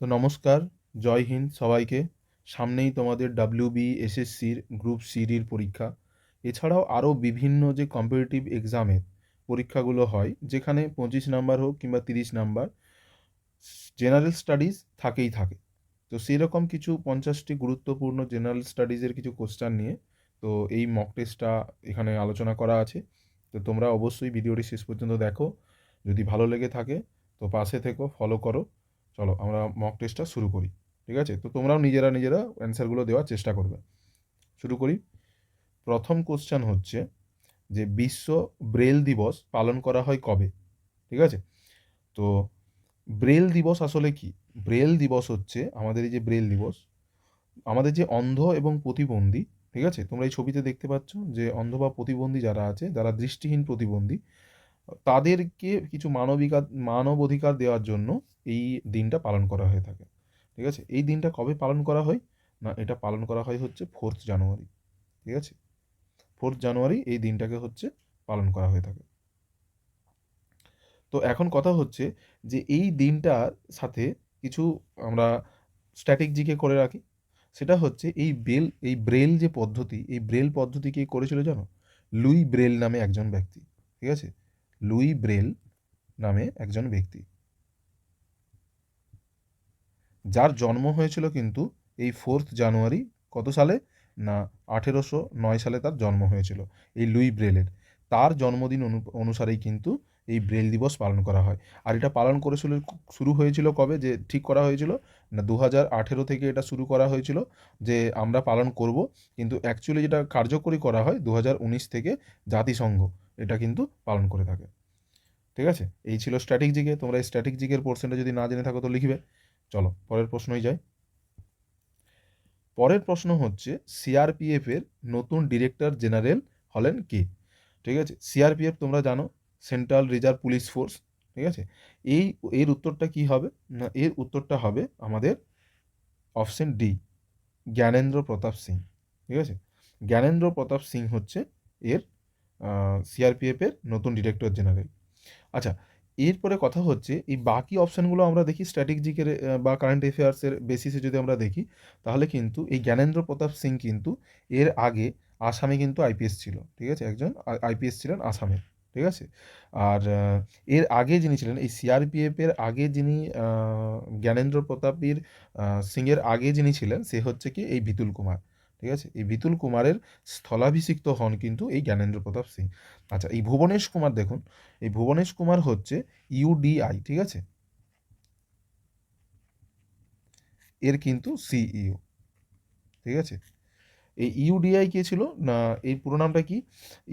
তো নমস্কার, জয় হিন্দ সবাইকে। সামনেই তোমাদের ডাব্লিউবি এসএসসির গ্রুপ সিডির পরীক্ষা। এছাড়াও আরও বিভিন্ন যে কম্পিটিটিভ এক্সামের পরীক্ষাগুলো হয়, যেখানে 25 নাম্বার হোক কিংবা 30 নাম্বার জেনারেল স্টাডিজ থাকেই থাকে। তো সেরকম কিছু 50টি গুরুত্বপূর্ণ জেনারেল স্টাডিজের কিছু কোশ্চেন নিয়ে তো এই মক টেস্টটা এখানে আলোচনা করা আছে। তো তোমরা অবশ্যই ভিডিওটি শেষ পর্যন্ত দেখো। যদি ভালো লেগে থাকে তো পাশে থেকো, ফলো করো। চলো আমরা মক টেস্টটা শুরু করি। ঠিক আছে, তো তোমরাও নিজেরা নিজেরা অ্যান্সারগুলো দেওয়ার চেষ্টা করবে। শুরু করি। প্রথম কোশ্চেন হচ্ছে যে বিশ্ব ব্রেল দিবস পালন করা হয় কবে? ঠিক আছে, তো ব্রেল দিবস আসলে কি? ব্রেল দিবস হচ্ছে আমাদের এই যে ব্রেল দিবস, আমাদের যে অন্ধ এবং প্রতিবন্ধী, ঠিক আছে, তোমরা এই ছবিতে দেখতে পাচ্ছ যে অন্ধ বা প্রতিবন্ধী যারা আছে, যারা দৃষ্টিহীন প্রতিবন্ধী, তাদেরকে কিছু মানব অধিকার দেওয়ার জন্য এই দিনটা পালন করা হয়ে থাকে। ঠিক আছে, এই দিনটা কবে পালন করা হয়? না, এটা পালন করা হয় হচ্ছে 4th জানুয়ারি। ঠিক আছে, 4th জানুয়ারি এই দিনটাকে হচ্ছে পালন করা হয়ে থাকে। তো এখন কথা হচ্ছে যে এই দিনটার সাথে কিছু আমরা স্ট্র্যাটেজিকে করে রাখি। সেটা হচ্ছে এই ব্রেল যে পদ্ধতি, এই ব্রেল পদ্ধতি কে করেছিল জানো? লুই ব্রেল নামে একজন ব্যক্তি। ঠিক আছে, লুই ব্রেল নামে একজন ব্যক্তি, যার জন্ম হয়েছিল কিন্তু এই 4th জানুয়ারি। কত সালে? না, 1809 সালে তার জন্ম হয়েছিল এই লুই ব্রেলের। তার জন্মদিন অনুসারেই কিন্তু এই ব্রেল দিবস পালন করা হয়। আর এটা পালন করেছিল, শুরু হয়েছিল কবে যে ঠিক করা হয়েছিল? না, 2018 থেকে এটা শুরু করা হয়েছিল যে আমরা পালন করব, কিন্তু অ্যাকচুয়ালি যেটা কার্যকরী করা হয় 2019 থেকে জাতিসংঘ এটা কিন্তু পালন করে থাকে। ঠিক আছে, এই ছিল স্ট্র্যাটেজিকে। তোমরা এই স্ট্র্যাটেজিকের পোর্শনটা যদি না জেনে থাকো তো লিখবে। চলো পরের প্রশ্নই যাই। পরের প্রশ্ন হচ্ছে সিআরপিএফ এর নতুন ডিরেক্টর জেনারেল হলেন কে? ঠিক আছে, সিআরপিএফ তোমরা জানো, সেন্ট্রাল রিজার্ভ পুলিশ ফোর্স। ঠিক আছে, এই এর উত্তরটা কি হবে? না, এর উত্তরটা হবে আমাদের অপশন ডি, জ্ঞানেন্দ্র প্রতাপ সিং। ঠিক আছে, জ্ঞানেন্দ্র প্রতাপ সিং হচ্ছে এর সিআরপিএফ এর নতুন ডিরেক্টর জেনারেল। আচ্ছা, এরপরে কথা হচ্ছে এই বাকি অপশানগুলো আমরা দেখি স্ট্র্যাটেজিকের বা কারেন্ট অ্যাফেয়ার্সের বেসিসে যদি আমরা দেখি, তাহলে কিন্তু এই জ্ঞানেন্দ্র প্রতাপ সিং কিন্তু এর আগে আসামে কিন্তু আইপিএস ছিল। ঠিক আছে, একজন আইপিএস ছিলেন আসামে। ঠিক আছে, আর এর আগে যিনি ছিলেন এই সিআরপিএফ এর আগে যিনি জ্ঞানেন্দ্র প্রতাপীর সিংয়ের আগে যিনি ছিলেন সে হচ্ছে কি এই বিতুল কুমার। ঠিক আছে, এই বিতুল কুমারের স্থলাভিষিক্ত হন কিন্তু এই জ্ঞানেন্দ্র প্রতাপ সিং। আচ্ছা, এই ভুবনেশ কুমার দেখুন, এই ভুবনেশ কুমার হচ্ছে ইউডিআই, ঠিক আছে, এর কিন্তু সিইও। ঠিক আছে, এই ইউডিআই কে ছিল? না, এই পুরো নামটা কি?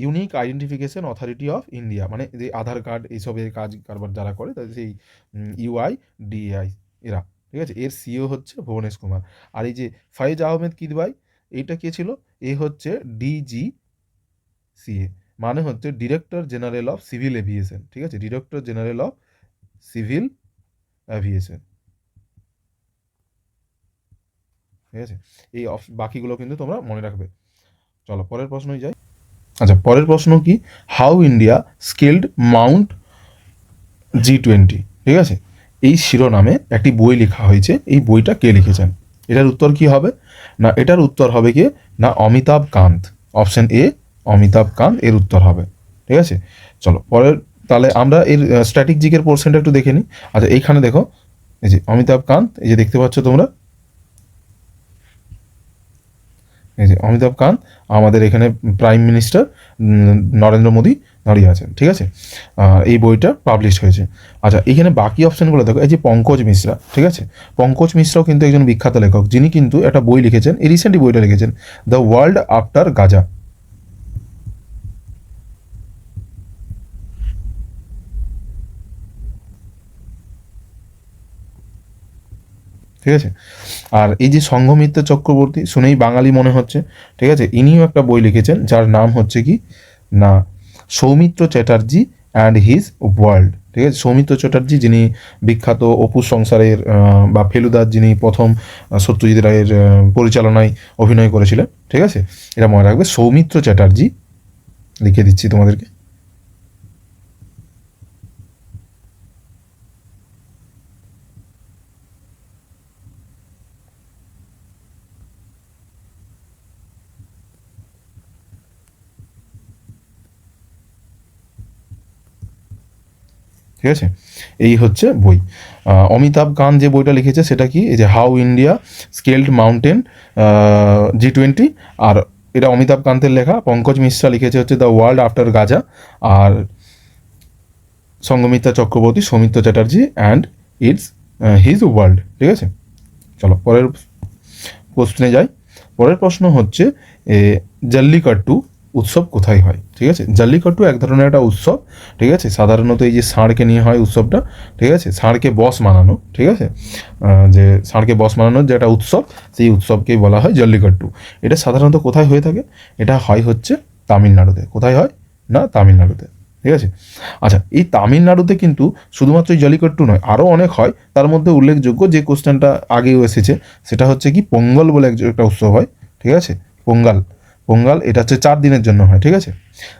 Unique identification authority of India, মানে যে আধার কার্ড এইসবের কাজ কারবার যারা করে তাদের সেই ইউআই ডিএআই এরা। ঠিক আছে, এর সিইও হচ্ছে ভুবনেশ কুমার। আর এই যে ফাইজ আহমেদ কিদওয়াই, এইটা কে ছিল? এ হচ্ছে ডিজি সিএ, মানে হচ্ছে director general of civil aviation. ঠিক আছে, director general of civil aviation. ঠিক আছে, এই বাকিগুলো কিন্তু তোমরা মনে রাখবে। চলো পরের প্রশ্নই যাই। আচ্ছা, পরের প্রশ্ন কি? How India skilled Mount G20। ঠিক আছে, এই শিরোনামে একটি বই লেখা হয়েছে, এই বইটা কে লিখেছেন? এটার উত্তর কি হবে? না, এটার উত্তর হবে কি? না, অমিতাভ কান্ত। অপশন এ, অমিতাভ কান্ত এর উত্তর হবে। ঠিক আছে, চলো পরের, তাহলে আমরা এর স্ট্র্যাটেজিকের পোর্শনটা একটু দেখে নিই। আচ্ছা, এইখানে দেখো, এই যে অমিতাভ কান্ত, এই যে দেখতে পাচ্ছ তোমরা, এই যে অমিতাভ কান্ত আমাদের এখানে প্রাইম মিনিস্টার নরেন্দ্র মোদী দাঁড়িয়ে আছেন। ঠিক আছে, এই বইটা পাবলিশ হয়েছে। আচ্ছা, এখানে বাকি অপশানগুলো দেখো, এই যে পঙ্কজ মিশ্রা। ঠিক আছে, পঙ্কজ মিশ্রাও কিন্তু একজন বিখ্যাত লেখক, যিনি কিন্তু একটা বই লিখেছেন, এই রিসেন্টলি বইটা লিখেছেন, দ্য ওয়ার্ল্ড আফটার গাজা। ঠিক আছে, আর এই যে সংঘমিত্র চক্রবর্তী, শুনেই বাঙালি মনে হচ্ছে। ঠিক আছে, ইনিও একটা বই লিখেছেন যার নাম হচ্ছে কি? না, Soumitra Chatterjee and his world. ঠিক আছে, সৌমিত্র চ্যাটার্জি যিনি বিখ্যাত অপু সংসারের বা ফেলুদার যিনি প্রথম সত্যজিৎ রায়ের পরিচালনায় অভিনয় করেছিলেন। ঠিক আছে, এটা মনে রাখবে, সৌমিত্র চ্যাটার্জি। লিখে দিচ্ছি তোমাদেরকে। ঠিক আছে, এই হচ্ছে বই। অমিতাভ কান্ত যে বইটা লিখেছে সেটা কি, এই যে how India scaled mountain G20, আর এটা অমিতাভ কান্তের লেখা। পঙ্কজ মিশ্রা লিখেছে হচ্ছে দ্য ওয়ার্ল্ড আফটার গাজা, আর Sanghamitra Chakraborty, Soumitra Chatterjee and it's his world. ঠিক আছে, চলো পরের প্রশ্নে যাই। পরের প্রশ্ন হচ্ছে জল্লিকাট্টু উৎসব কোথায় হয়? ঠিক আছে, জল্লিকাট্টু এক ধরনের একটা উৎসব। ঠিক আছে, সাধারণত এই যে ষাঁড়কে নিয়ে হয় উৎসবটা। ঠিক আছে, ষাঁড়কে বস মানানো। ঠিক আছে, যে ষাঁড়কে বস মানানোর যে একটা উৎসব, সেই উৎসবকেই বলা হয় জল্লিকাট্টু। এটা সাধারণত কোথায় হয়ে থাকে? এটা হয় হচ্ছে তামিলনাড়ুতে। কোথায় হয়? না, তামিলনাড়ুতে। ঠিক আছে, আচ্ছা, এই তামিলনাড়ুতে কিন্তু শুধুমাত্র এই জল্লিকাট্টু নয়, আরও অনেক হয়। তার মধ্যে উল্লেখযোগ্য যে কোশ্চেনটা আগেও এসেছে সেটা হচ্ছে কি, পোঙ্গল বলে একটা উৎসব হয়। ঠিক আছে, পোঙ্গাল। পোঙ্গাল এটা হচ্ছে 4 দিনের জন্য হয়। ঠিক আছে,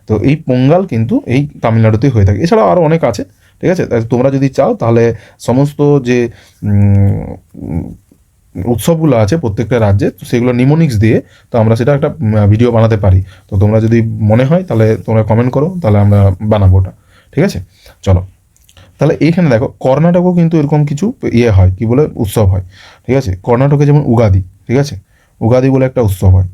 তো এই পোঙ্গাল কিন্তু এই তামিলনাড়ুতেই হয়ে থাকে। এছাড়াও আরও অনেক আছে। ঠিক আছে, তোমরা যদি চাও তাহলে সমস্ত যে উৎসবগুলো আছে প্রত্যেকটা রাজ্যে, তো সেগুলো নিমোনিক্স দিয়ে তো আমরা সেটা একটা ভিডিও বানাতে পারি। তো তোমরা যদি মনে হয় তাহলে তোমরা কমেন্ট করো, তাহলে আমরা বানাবো ওটা। ঠিক আছে, চলো তাহলে এইখানে দেখো, কর্ণাটকও কিন্তু এরকম কিছু হয়, কি বলে, উৎসব হয়। ঠিক আছে, কর্ণাটকে যেমন উগাদি। ঠিক আছে, উগাদি বলে একটা উৎসব হয়।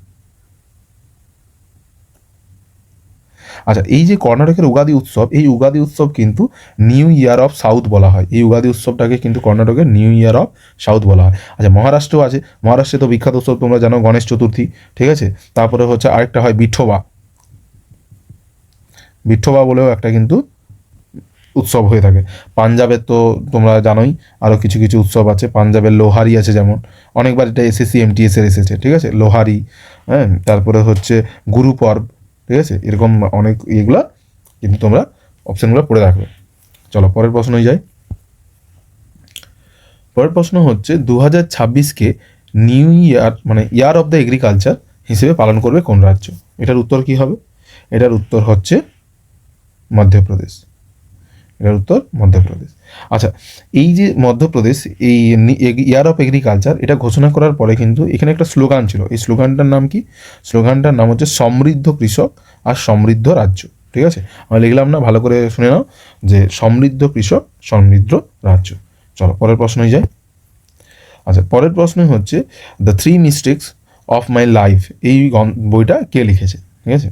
আচ্ছা, এই যে কর্ণাটকের উগাদি উৎসব, এই উগাদি উৎসব কিন্তু নিউ ইয়ার অফ সাউথ বলা হয়। এই উগাদি উৎসবটাকে কিন্তু কর্ণাটকের নিউ ইয়ার অফ সাউথ বলা হয়। আচ্ছা, মহারাষ্ট্রও আছে। মহারাষ্ট্রে তো বিখ্যাত উৎসব তোমরা জানো, গণেশ চতুর্থী। ঠিক আছে, তারপরে হচ্ছে আরেকটা হয় বিঠোবা। বিঠোবা বলেও একটা কিন্তু উৎসব হয়ে থাকে। পাঞ্জাবের তো তোমরা জানোই আরও কিছু কিছু উৎসব আছে। পাঞ্জাবের লোহারি আছে যেমন, অনেকবার এটা এসএসসি এমটিএসের এসেছে। ঠিক আছে, লোহারি। হ্যাঁ, তারপরে হচ্ছে গুরু পর্ব। ঠিক আছে, এরকম অনেক এগুলা কিন্তু তোমরা অপশানগুলো পড়ে রাখবে। চলো পরের প্রশ্নই যাই। পরের প্রশ্ন হচ্ছে 2026কে নিউ ইয়ার মানে ইয়ার অফ দ্য এগ্রিকালচার হিসেবে পালন করবে কোন রাজ্য? এটার উত্তর কি হবে? এটার উত্তর হচ্ছে মধ্যপ্রদেশ। এটার উত্তর মধ্যপ্রদেশ। আচ্ছা, এই যে মধ্যপ্রদেশ এই ইয়ার অফ এগ্রিকালচার এটা ঘোষণা করার পরে কিন্তু এখানে একটা স্লোগান ছিল। এই স্লোগানটার নাম কি? স্লোগানটার নাম হচ্ছে সমৃদ্ধ কৃষক আর সমৃদ্ধ রাজ্য। ঠিক আছে, আমি লিখলাম না, ভালো করে শুনে নাও, যে সমৃদ্ধ কৃষক সমৃদ্ধ রাজ্য। চলো পরের প্রশ্নই যাই। আচ্ছা, পরের প্রশ্ন হচ্ছে the 3 mistakes of my life, এই বইটা কে লিখেছে? ঠিক আছে,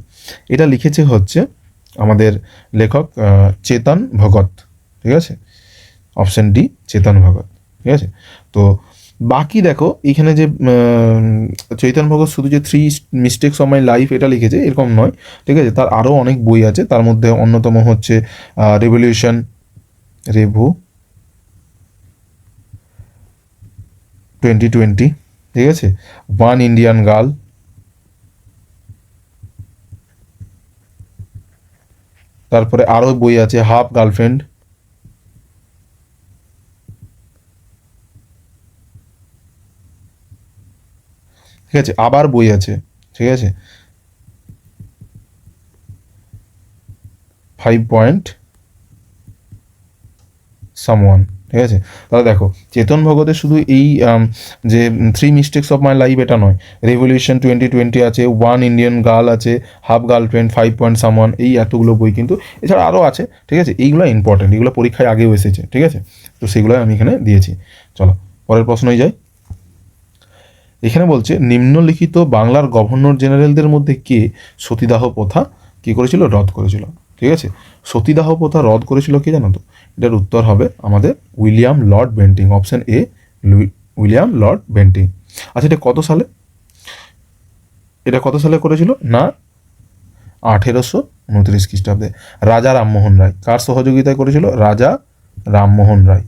এটা লিখেছে হচ্ছে আমাদের লেখক চেতন ভগত। ঠিক আছে, অপশান ডি, চেতন ভগত। ঠিক আছে, তো বাকি দেখো এখানে যে চৈতন ভগত শুধু যে 3 মিস্টেক্স অফ মাই লাইফ এটা লিখেছে এরকম নয়। ঠিক আছে, তার আরও অনেক বই আছে। তার মধ্যে অন্যতম হচ্ছে রেভলিউশন 2020। ঠিক আছে, ওয়ান ইন্ডিয়ান গার্ল, তারপরে আরও বই আছে হাফ গার্লফ্রেন্ড। ঠিক আছে, আবার বই আছে। ঠিক আছে, 5 পয়েন্ট সামওয়ান। ঠিক আছে, তাহলে দেখো চেতন ভগতের শুধু এই যে 3 মিস্টেক্স অফ মাই লাইফ এটা নয়, রেভলিউশন 2020 আছে, ওয়ান ইন্ডিয়ান গার্ল আছে, হাফ গার্লফ্রেন্ড, 5 পয়েন্ট সামওয়ান, এই এতগুলো বই কিন্তু এছাড়া আরও আছে। ঠিক আছে, এইগুলো ইম্পর্টেন্ট, এগুলো পরীক্ষায় আগেও এসেছে। ঠিক আছে, তো সেগুলো আমি এখানে দিয়েছি। চলো পরের প্রশ্নই যাই। এখানে বলছে নিম্নলিখিত বাংলার গভর্নর জেনারেলদের মধ্যে কে সতীদাহ প্রথা কী করেছিল, রদ করেছিল? ঠিক আছে, সতীদাহ প্রথা রদ করেছিল কে জানো তো? এটার উত্তর হবে আমাদের William Lord Bentinck. Option A, William Lord Bentinck. আচ্ছা, এটা কত সালে, এটা কত সালে করেছিল না, 1829 খ্রিস্টাব্দে। রাজা রামমোহন রায় কার সহযোগিতায় করেছিল? রাজা রামমোহন রায়।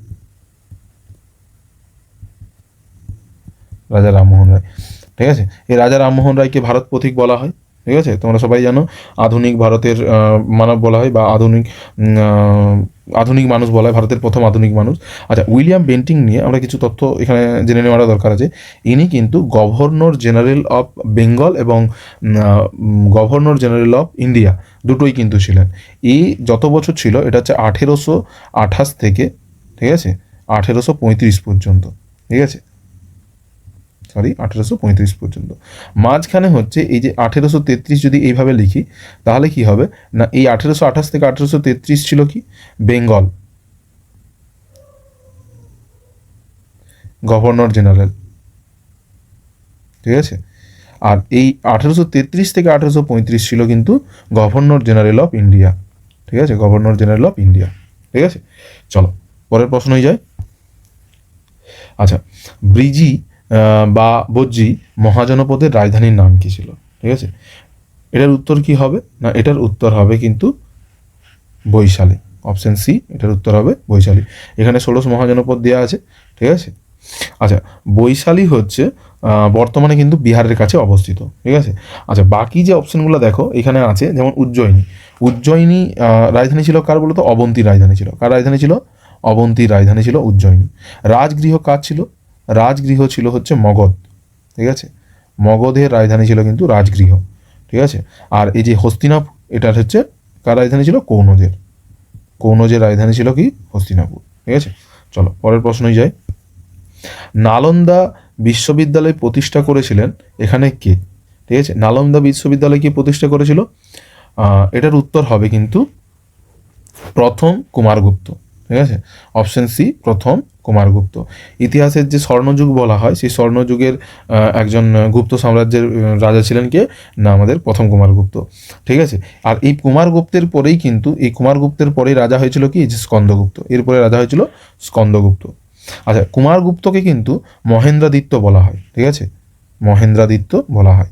রাজা রামমোহন রায়। ঠিক আছে, এই রাজা রামমোহন রায়কে ভারত পথিক বলা হয়। ঠিক আছে, তোমরা সবাই জানো আধুনিক ভারতের মানব বলা হয়, বা আধুনিক মানুষ বলা হয়, ভারতের প্রথম আধুনিক মানুষ। আচ্ছা, উইলিয়াম বেন্টিং নিয়ে আমরা কিছু তথ্য এখানে জেনে নেওয়াটা দরকার আছে। ইনি কিন্তু গভর্নর জেনারেল অফ বেঙ্গল এবং গভর্নর জেনারেল অফ ইন্ডিয়া দুটোই কিন্তু ছিলেন। এই যত বছর ছিল এটা হচ্ছে 1828 থেকে, ঠিক আছে, 1835 পর্যন্ত। ঠিক আছে, 1835 পর্যন্ত। মাঝখানে হচ্ছে এই যে 1833 যদি এইভাবে লিখি তাহলে কি হবে না, এই 1828 থেকে 1833 ছিল কি, বেঙ্গল। গভর্নর জেনারেল, ঠিক আছে। আর এই 1833 থেকে 1835 ছিল কিন্তু গভর্নর জেনারেল অফ ইন্ডিয়া, ঠিক আছে, গভর্নর জেনারেল অফ ইন্ডিয়া, ঠিক আছে। চলো পরের প্রশ্নই যাই। আচ্ছা, ব্রিজি বা বজ্জি মহাজনপদের রাজধানীর নাম কি ছিল, ঠিক আছে। এটার উত্তর কি হবে, না এটার উত্তর হবে কিন্তু বৈশালী। অপশন সি, এটার উত্তর হবে বৈশালী। এখানে 16 মহাজনপদ দেওয়া আছে, ঠিক আছে। আচ্ছা, বৈশালী হচ্ছে বর্তমানে কিন্তু বিহারের কাছে অবস্থিত, ঠিক আছে। আচ্ছা, বাকি যে অপশনগুলো দেখো এখানে আছে, যেমন উজ্জয়িনী। উজ্জয়িনী রাজধানী ছিল কার বলতো, অবন্তীর রাজধানী ছিল। কার রাজধানী ছিল, অবন্তীর রাজধানী ছিল উজ্জয়িনী। রাজগৃহ কার ছিল, রাজগৃহ ছিল হচ্ছে মগধ, ঠিক আছে। মগধের রাজধানী ছিল কিন্তু রাজগৃহ, ঠিক আছে। আর এই যে হস্তিনাপুর, এটার হচ্ছে কার রাজধানী ছিল, কৌনজের। কৌনজের রাজধানী ছিল কি, হস্তিনাপুর, ঠিক আছে। চলো পরের প্রশ্নই যাই। নালন্দা বিশ্ববিদ্যালয় প্রতিষ্ঠা করেছিলেন এখানে কে, ঠিক আছে। নালন্দা বিশ্ববিদ্যালয় কি প্রতিষ্ঠা করেছিল, এটার উত্তর হবে কিন্তু প্রথম কুমারগুপ্ত, ঠিক আছে। অপশন সি, প্রথম কুমারগুপ্ত। ইতিহাসের যে স্বর্ণযুগ বলা হয়, সেই স্বর্ণযুগের একজন গুপ্ত সাম্রাজ্যের রাজা ছিলেন কে, না আমাদের প্রথম কুমারগুপ্ত, ঠিক আছে। আর এই কুমারগুপ্তের পরেই কিন্তু, এই কুমারগুপ্তের পরেই রাজা হয়েছিল কি, যে স্কন্দগুপ্ত। এরপরে রাজা হয়েছিল স্কন্দগুপ্ত। আচ্ছা, কুমারগুপ্তকে কিন্তু মহেন্দ্রাদিত্য বলা হয়, ঠিক আছে, মহেন্দ্রাদিত্য বলা হয়,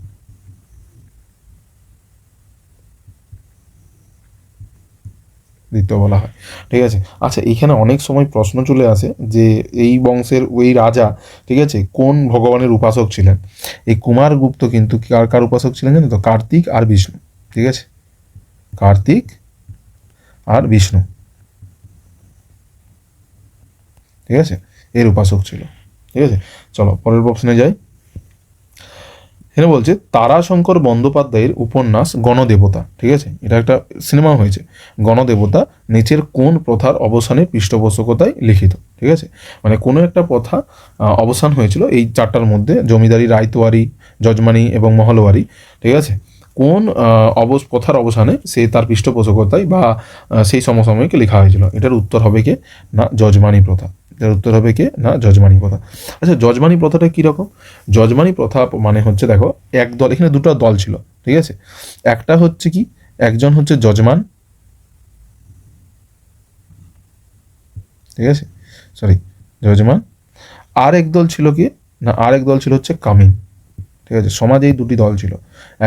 দিত্য বলা হয়, ঠিক আছে। আচ্ছা, এইখানে অনেক সময় প্রশ্ন চলে আসে যে এই বংশের ওই রাজা, ঠিক আছে, কোন ভগবানের উপাসক ছিলেন। এই কুমারগুপ্ত কিন্তু কার কার উপাসক ছিলেন জানো তো, কার্তিক আর বিষ্ণু, ঠিক আছে, কার্তিক আর বিষ্ণু, ঠিক আছে, এর উপাসক ছিল, ঠিক আছে। চলো পরের প্রশ্নে যাই। এখানে বলছে তারাশঙ্কর বন্দ্যোপাধ্যায়ের উপন্যাস গণদেবতা, ঠিক আছে, এটা একটা সিনেমা হয়েছে, গণদেবতা নিচের কোন প্রথার অবসানে পৃষ্ঠপোষকতায় লিখিত, ঠিক আছে। মানে কোনো একটা প্রথা অবসান হয়েছিল এই চারটার মধ্যে, জমিদারি, রায়তোয়ারি, যজমানি এবং মহলবাড়ি, ঠিক আছে। কোন প্রথার অবসানে সে তার পৃষ্ঠপোষকতায় বা সেই সমসাময়িকে লেখা হয়েছিল, এটার উত্তর হবে কে, না যজমানি প্রথা। এটার উত্তর হবে কে, না যজমানি প্রথা। আচ্ছা, যজমানি প্রথাটা কীরকম, যজমানি প্রথা মানে হচ্ছে দেখো, এক দল, এখানে দুটো দল ছিল, ঠিক আছে। একটা হচ্ছে কি, একজন হচ্ছে যজমান, ঠিক আছে, সরি, যজমান। আর এক দল ছিল কি, না আর এক দল ছিল হচ্ছে কামিন, ঠিক আছে। সমাজে এই দুটি দল ছিল,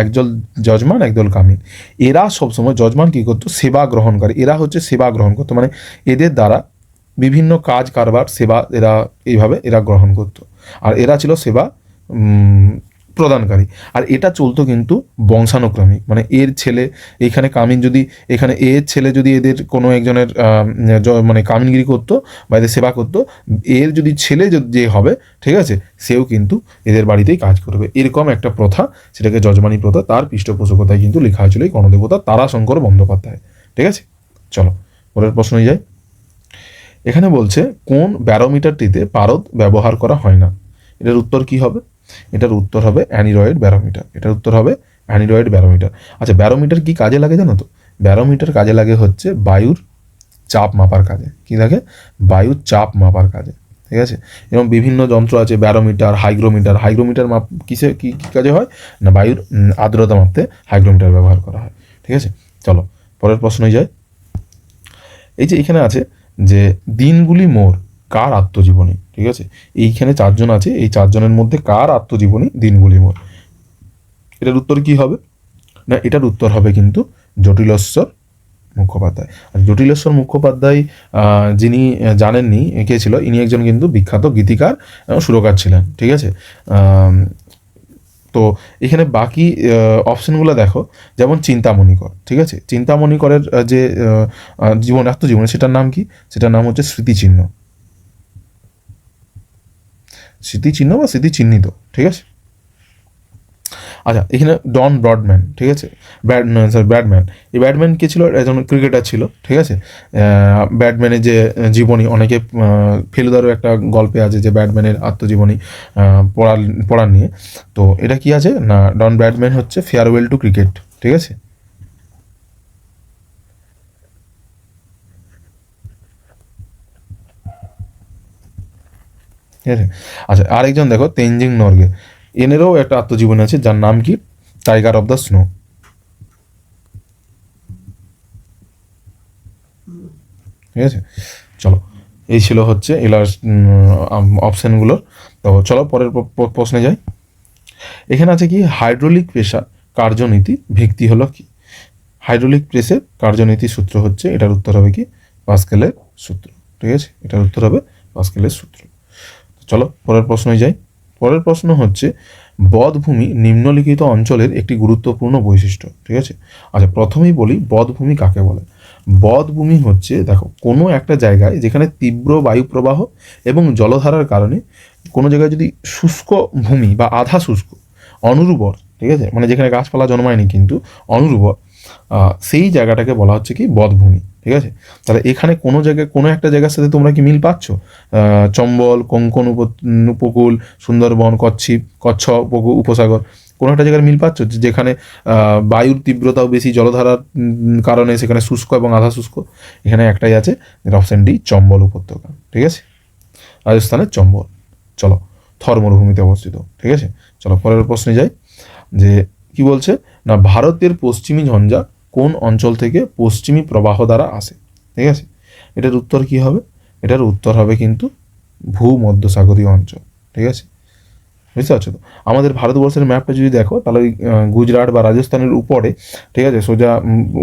একদল যজমান, একদল কামিন। এরা সবসময়, যজমান কি করতো, সেবা গ্রহণ করে, এরা হচ্ছে সেবা গ্রহণ করতো, মানে এদের দ্বারা বিভিন্ন কাজ কারবার সেবা এরা এইভাবে এরা গ্রহণ করতো। আর এরা ছিল সেবা প্রদানকারী। আর এটা চলতো কিন্তু বংশানুক্রমিক, মানে এর ছেলে, এখানে কামিন যদি, এখানে এর ছেলে যদি এদের কোনো একজনের মানে কামিনগিরি করতো বা এদের সেবা করতো, এর যদি ছেলে যে হবে, ঠিক আছে, সেও কিন্তু এদের বাড়িতেই কাজ করবে, এরকম একটা প্রথা, সেটাকে যজমানি প্রথা, তার পৃষ্ঠপোষকতায় কিন্তু লেখা হয়েছিল এই গণদেবতা তারাশঙ্কর বন্দ্যোপাধ্যায়, ঠিক আছে। চলো পরের প্রশ্নে যাই। এখানে বলছে কোন ব্যারোমিটারটিতে পারদ ব্যবহার করা হয় না, এটার উত্তর কি হবে, এটার উত্তর হবে অ্যানিরয়েড ব্যারোমিটার, এটার উত্তর হবে অ্যানিরয়েড ব্যারোমিটার। আচ্ছা, ব্যারোমিটার কি কাজে লাগে জানো তো, ব্যারোমিটার কাজে লাগে হচ্ছে বায়ুর চাপ মাপার কাজে, কি লাগে, বায়ুর চাপ মাপার কাজে, ঠিক আছে। এবং বিভিন্ন যন্ত্র আছে, ব্যারোমিটার, হাইগ্রোমিটার। হাইগ্রোমিটার মাপ কিসে কি কাজে হয়, না বায়ুর আর্দ্রতা মাপতে হাইগ্রোমিটার ব্যবহার করা হয়, ঠিক আছে। চলো পরের প্রশ্নে যাই। এই যে এখানে আছে যে দিনগুলি মোর কার আত্মজীবনী, ঠিক আছে। এইখানে চারজন আছে, এই চারজনের মধ্যে কার আত্মজীবনী দিনগুলি মোর, এটার উত্তর কি হবে, না এটার উত্তর হবে কিন্তু জটিলেশ্বর মুখোপাধ্যায়। আর জটিলেশ্বর মুখোপাধ্যায় যিনি জানেননি কে ছিল, ইনি একজন কিন্তু বিখ্যাত গীতিকার এবং সুরকার ছিলেন, ঠিক আছে। তো এখানে বাকি অপশনগুলো দেখো, যেমন চিন্তামণিকর, ঠিক আছে, চিন্তামণিকরের যে জীবন, আত্মজীবনী, সেটার নাম কি, সেটার নাম হচ্ছে স্মৃতিচিহ্ন, স্মৃতিচিহ্ন বা স্মৃতিচিহ্নিত, ঠিক আছে। আচ্ছা, এখানে ডন ব্রডম্যান, ঠিক আছে, ব্র্যাডম্যান। এই ব্র্যাডম্যান কে ছিল, একজন ক্রিকেটার ছিল, ঠিক আছে। ব্র্যাডম্যানের যে জীবনী, অনেকে ফেলুদারও একটা গল্পে আছে যে ব্র্যাডম্যানের আত্মজীবনী পড়ার পড়ার নিয়ে। তো এটা কি আছে, না ডন ব্র্যাডম্যান হচ্ছে ফেয়ারওয়েল টু ক্রিকেট, ঠিক আছে। ঠিক আছে। আচ্ছা, আরেকজন দেখো তেনজিং নরগে, এনেরও একটা আত্মজীবনী আছে যার নাম কি টাইগার অফ দ্য স্নো। ঠিক আছে, চলো এই ছিল হচ্ছে এগুলার অপশানগুলো। তো চলো পরের প্রশ্নে যাই। এখানে আছে কি হাইড্রোলিক প্রেসার কার্যনীতি ভিত্তি হলো কি? হাইড্রোলিক প্রেসের কার্যনীতির সূত্র হচ্ছে, এটার উত্তর হবে কি পাস্কেলের সূত্র। ঠিক আছে, এটার উত্তর হবে পাস্কেলের সূত্র। চলো পরের প্রশ্নে যাই। পরের প্রশ্ন হচ্ছে বধভূমি নিম্নলিখিত অঞ্চলের একটি গুরুত্বপূর্ণ বৈশিষ্ট্য। ঠিক আছে, আচ্ছা প্রথমেই বলি বধভূমি কাকে বলে। বধভূমি হচ্ছে দেখো কোনো একটা জায়গায় যেখানে তীব্র বায়ু প্রবাহ এবং জলধারার কারণে কোনো জায়গায় যদি শুষ্ক ভূমি বা আধা শুষ্ক অনুর্বর, ঠিক আছে, মানে যেখানে গাছপালা জন্মায়নি কিন্তু অনুর্বর, সেই জায়গাটাকে বলা হচ্ছে কি বধভূমি। ঠিক আছে, তাহলে এখানে কোনো জায়গায় কোনো একটা জায়গার সাথে তোমরা কি মিল পাচ্ছ? চম্বল, কোঙ্কন উপকূল, সুন্দরবন, কচ্ছ উপসাগর, কোনো একটা জায়গায় মিল পাচ্ছ যেখানে বায়ুর তীব্রতাও বেশি, জলধারার কারণে সেখানে শুষ্ক এবং আধা শুষ্ক? এখানে একটাই আছে, অপশন ডি চম্বল উপত্যকা। ঠিক আছে, রাজস্থানের চম্বল। চলো থর মরুভূমিতে অবস্থিত। ঠিক আছে, চলো পরের প্রশ্নে যাই। যে কি বলছে না ভারতের পশ্চিমী ঝঞ্ঝা কোন অঞ্চল থেকে পশ্চিমী প্রবাহ দ্বারা আসে? ঠিক আছে, এটার উত্তর কি হবে? এটার উত্তর হবে কিন্তু ভূমধ্যসাগরীয় অঞ্চল। ঠিক আছে, বুঝতে পারছো তো? আমাদের ভারতবর্ষের ম্যাপটা যদি দেখো তাহলে ওই গুজরাট বা রাজস্থানের উপরে, ঠিক আছে, সোজা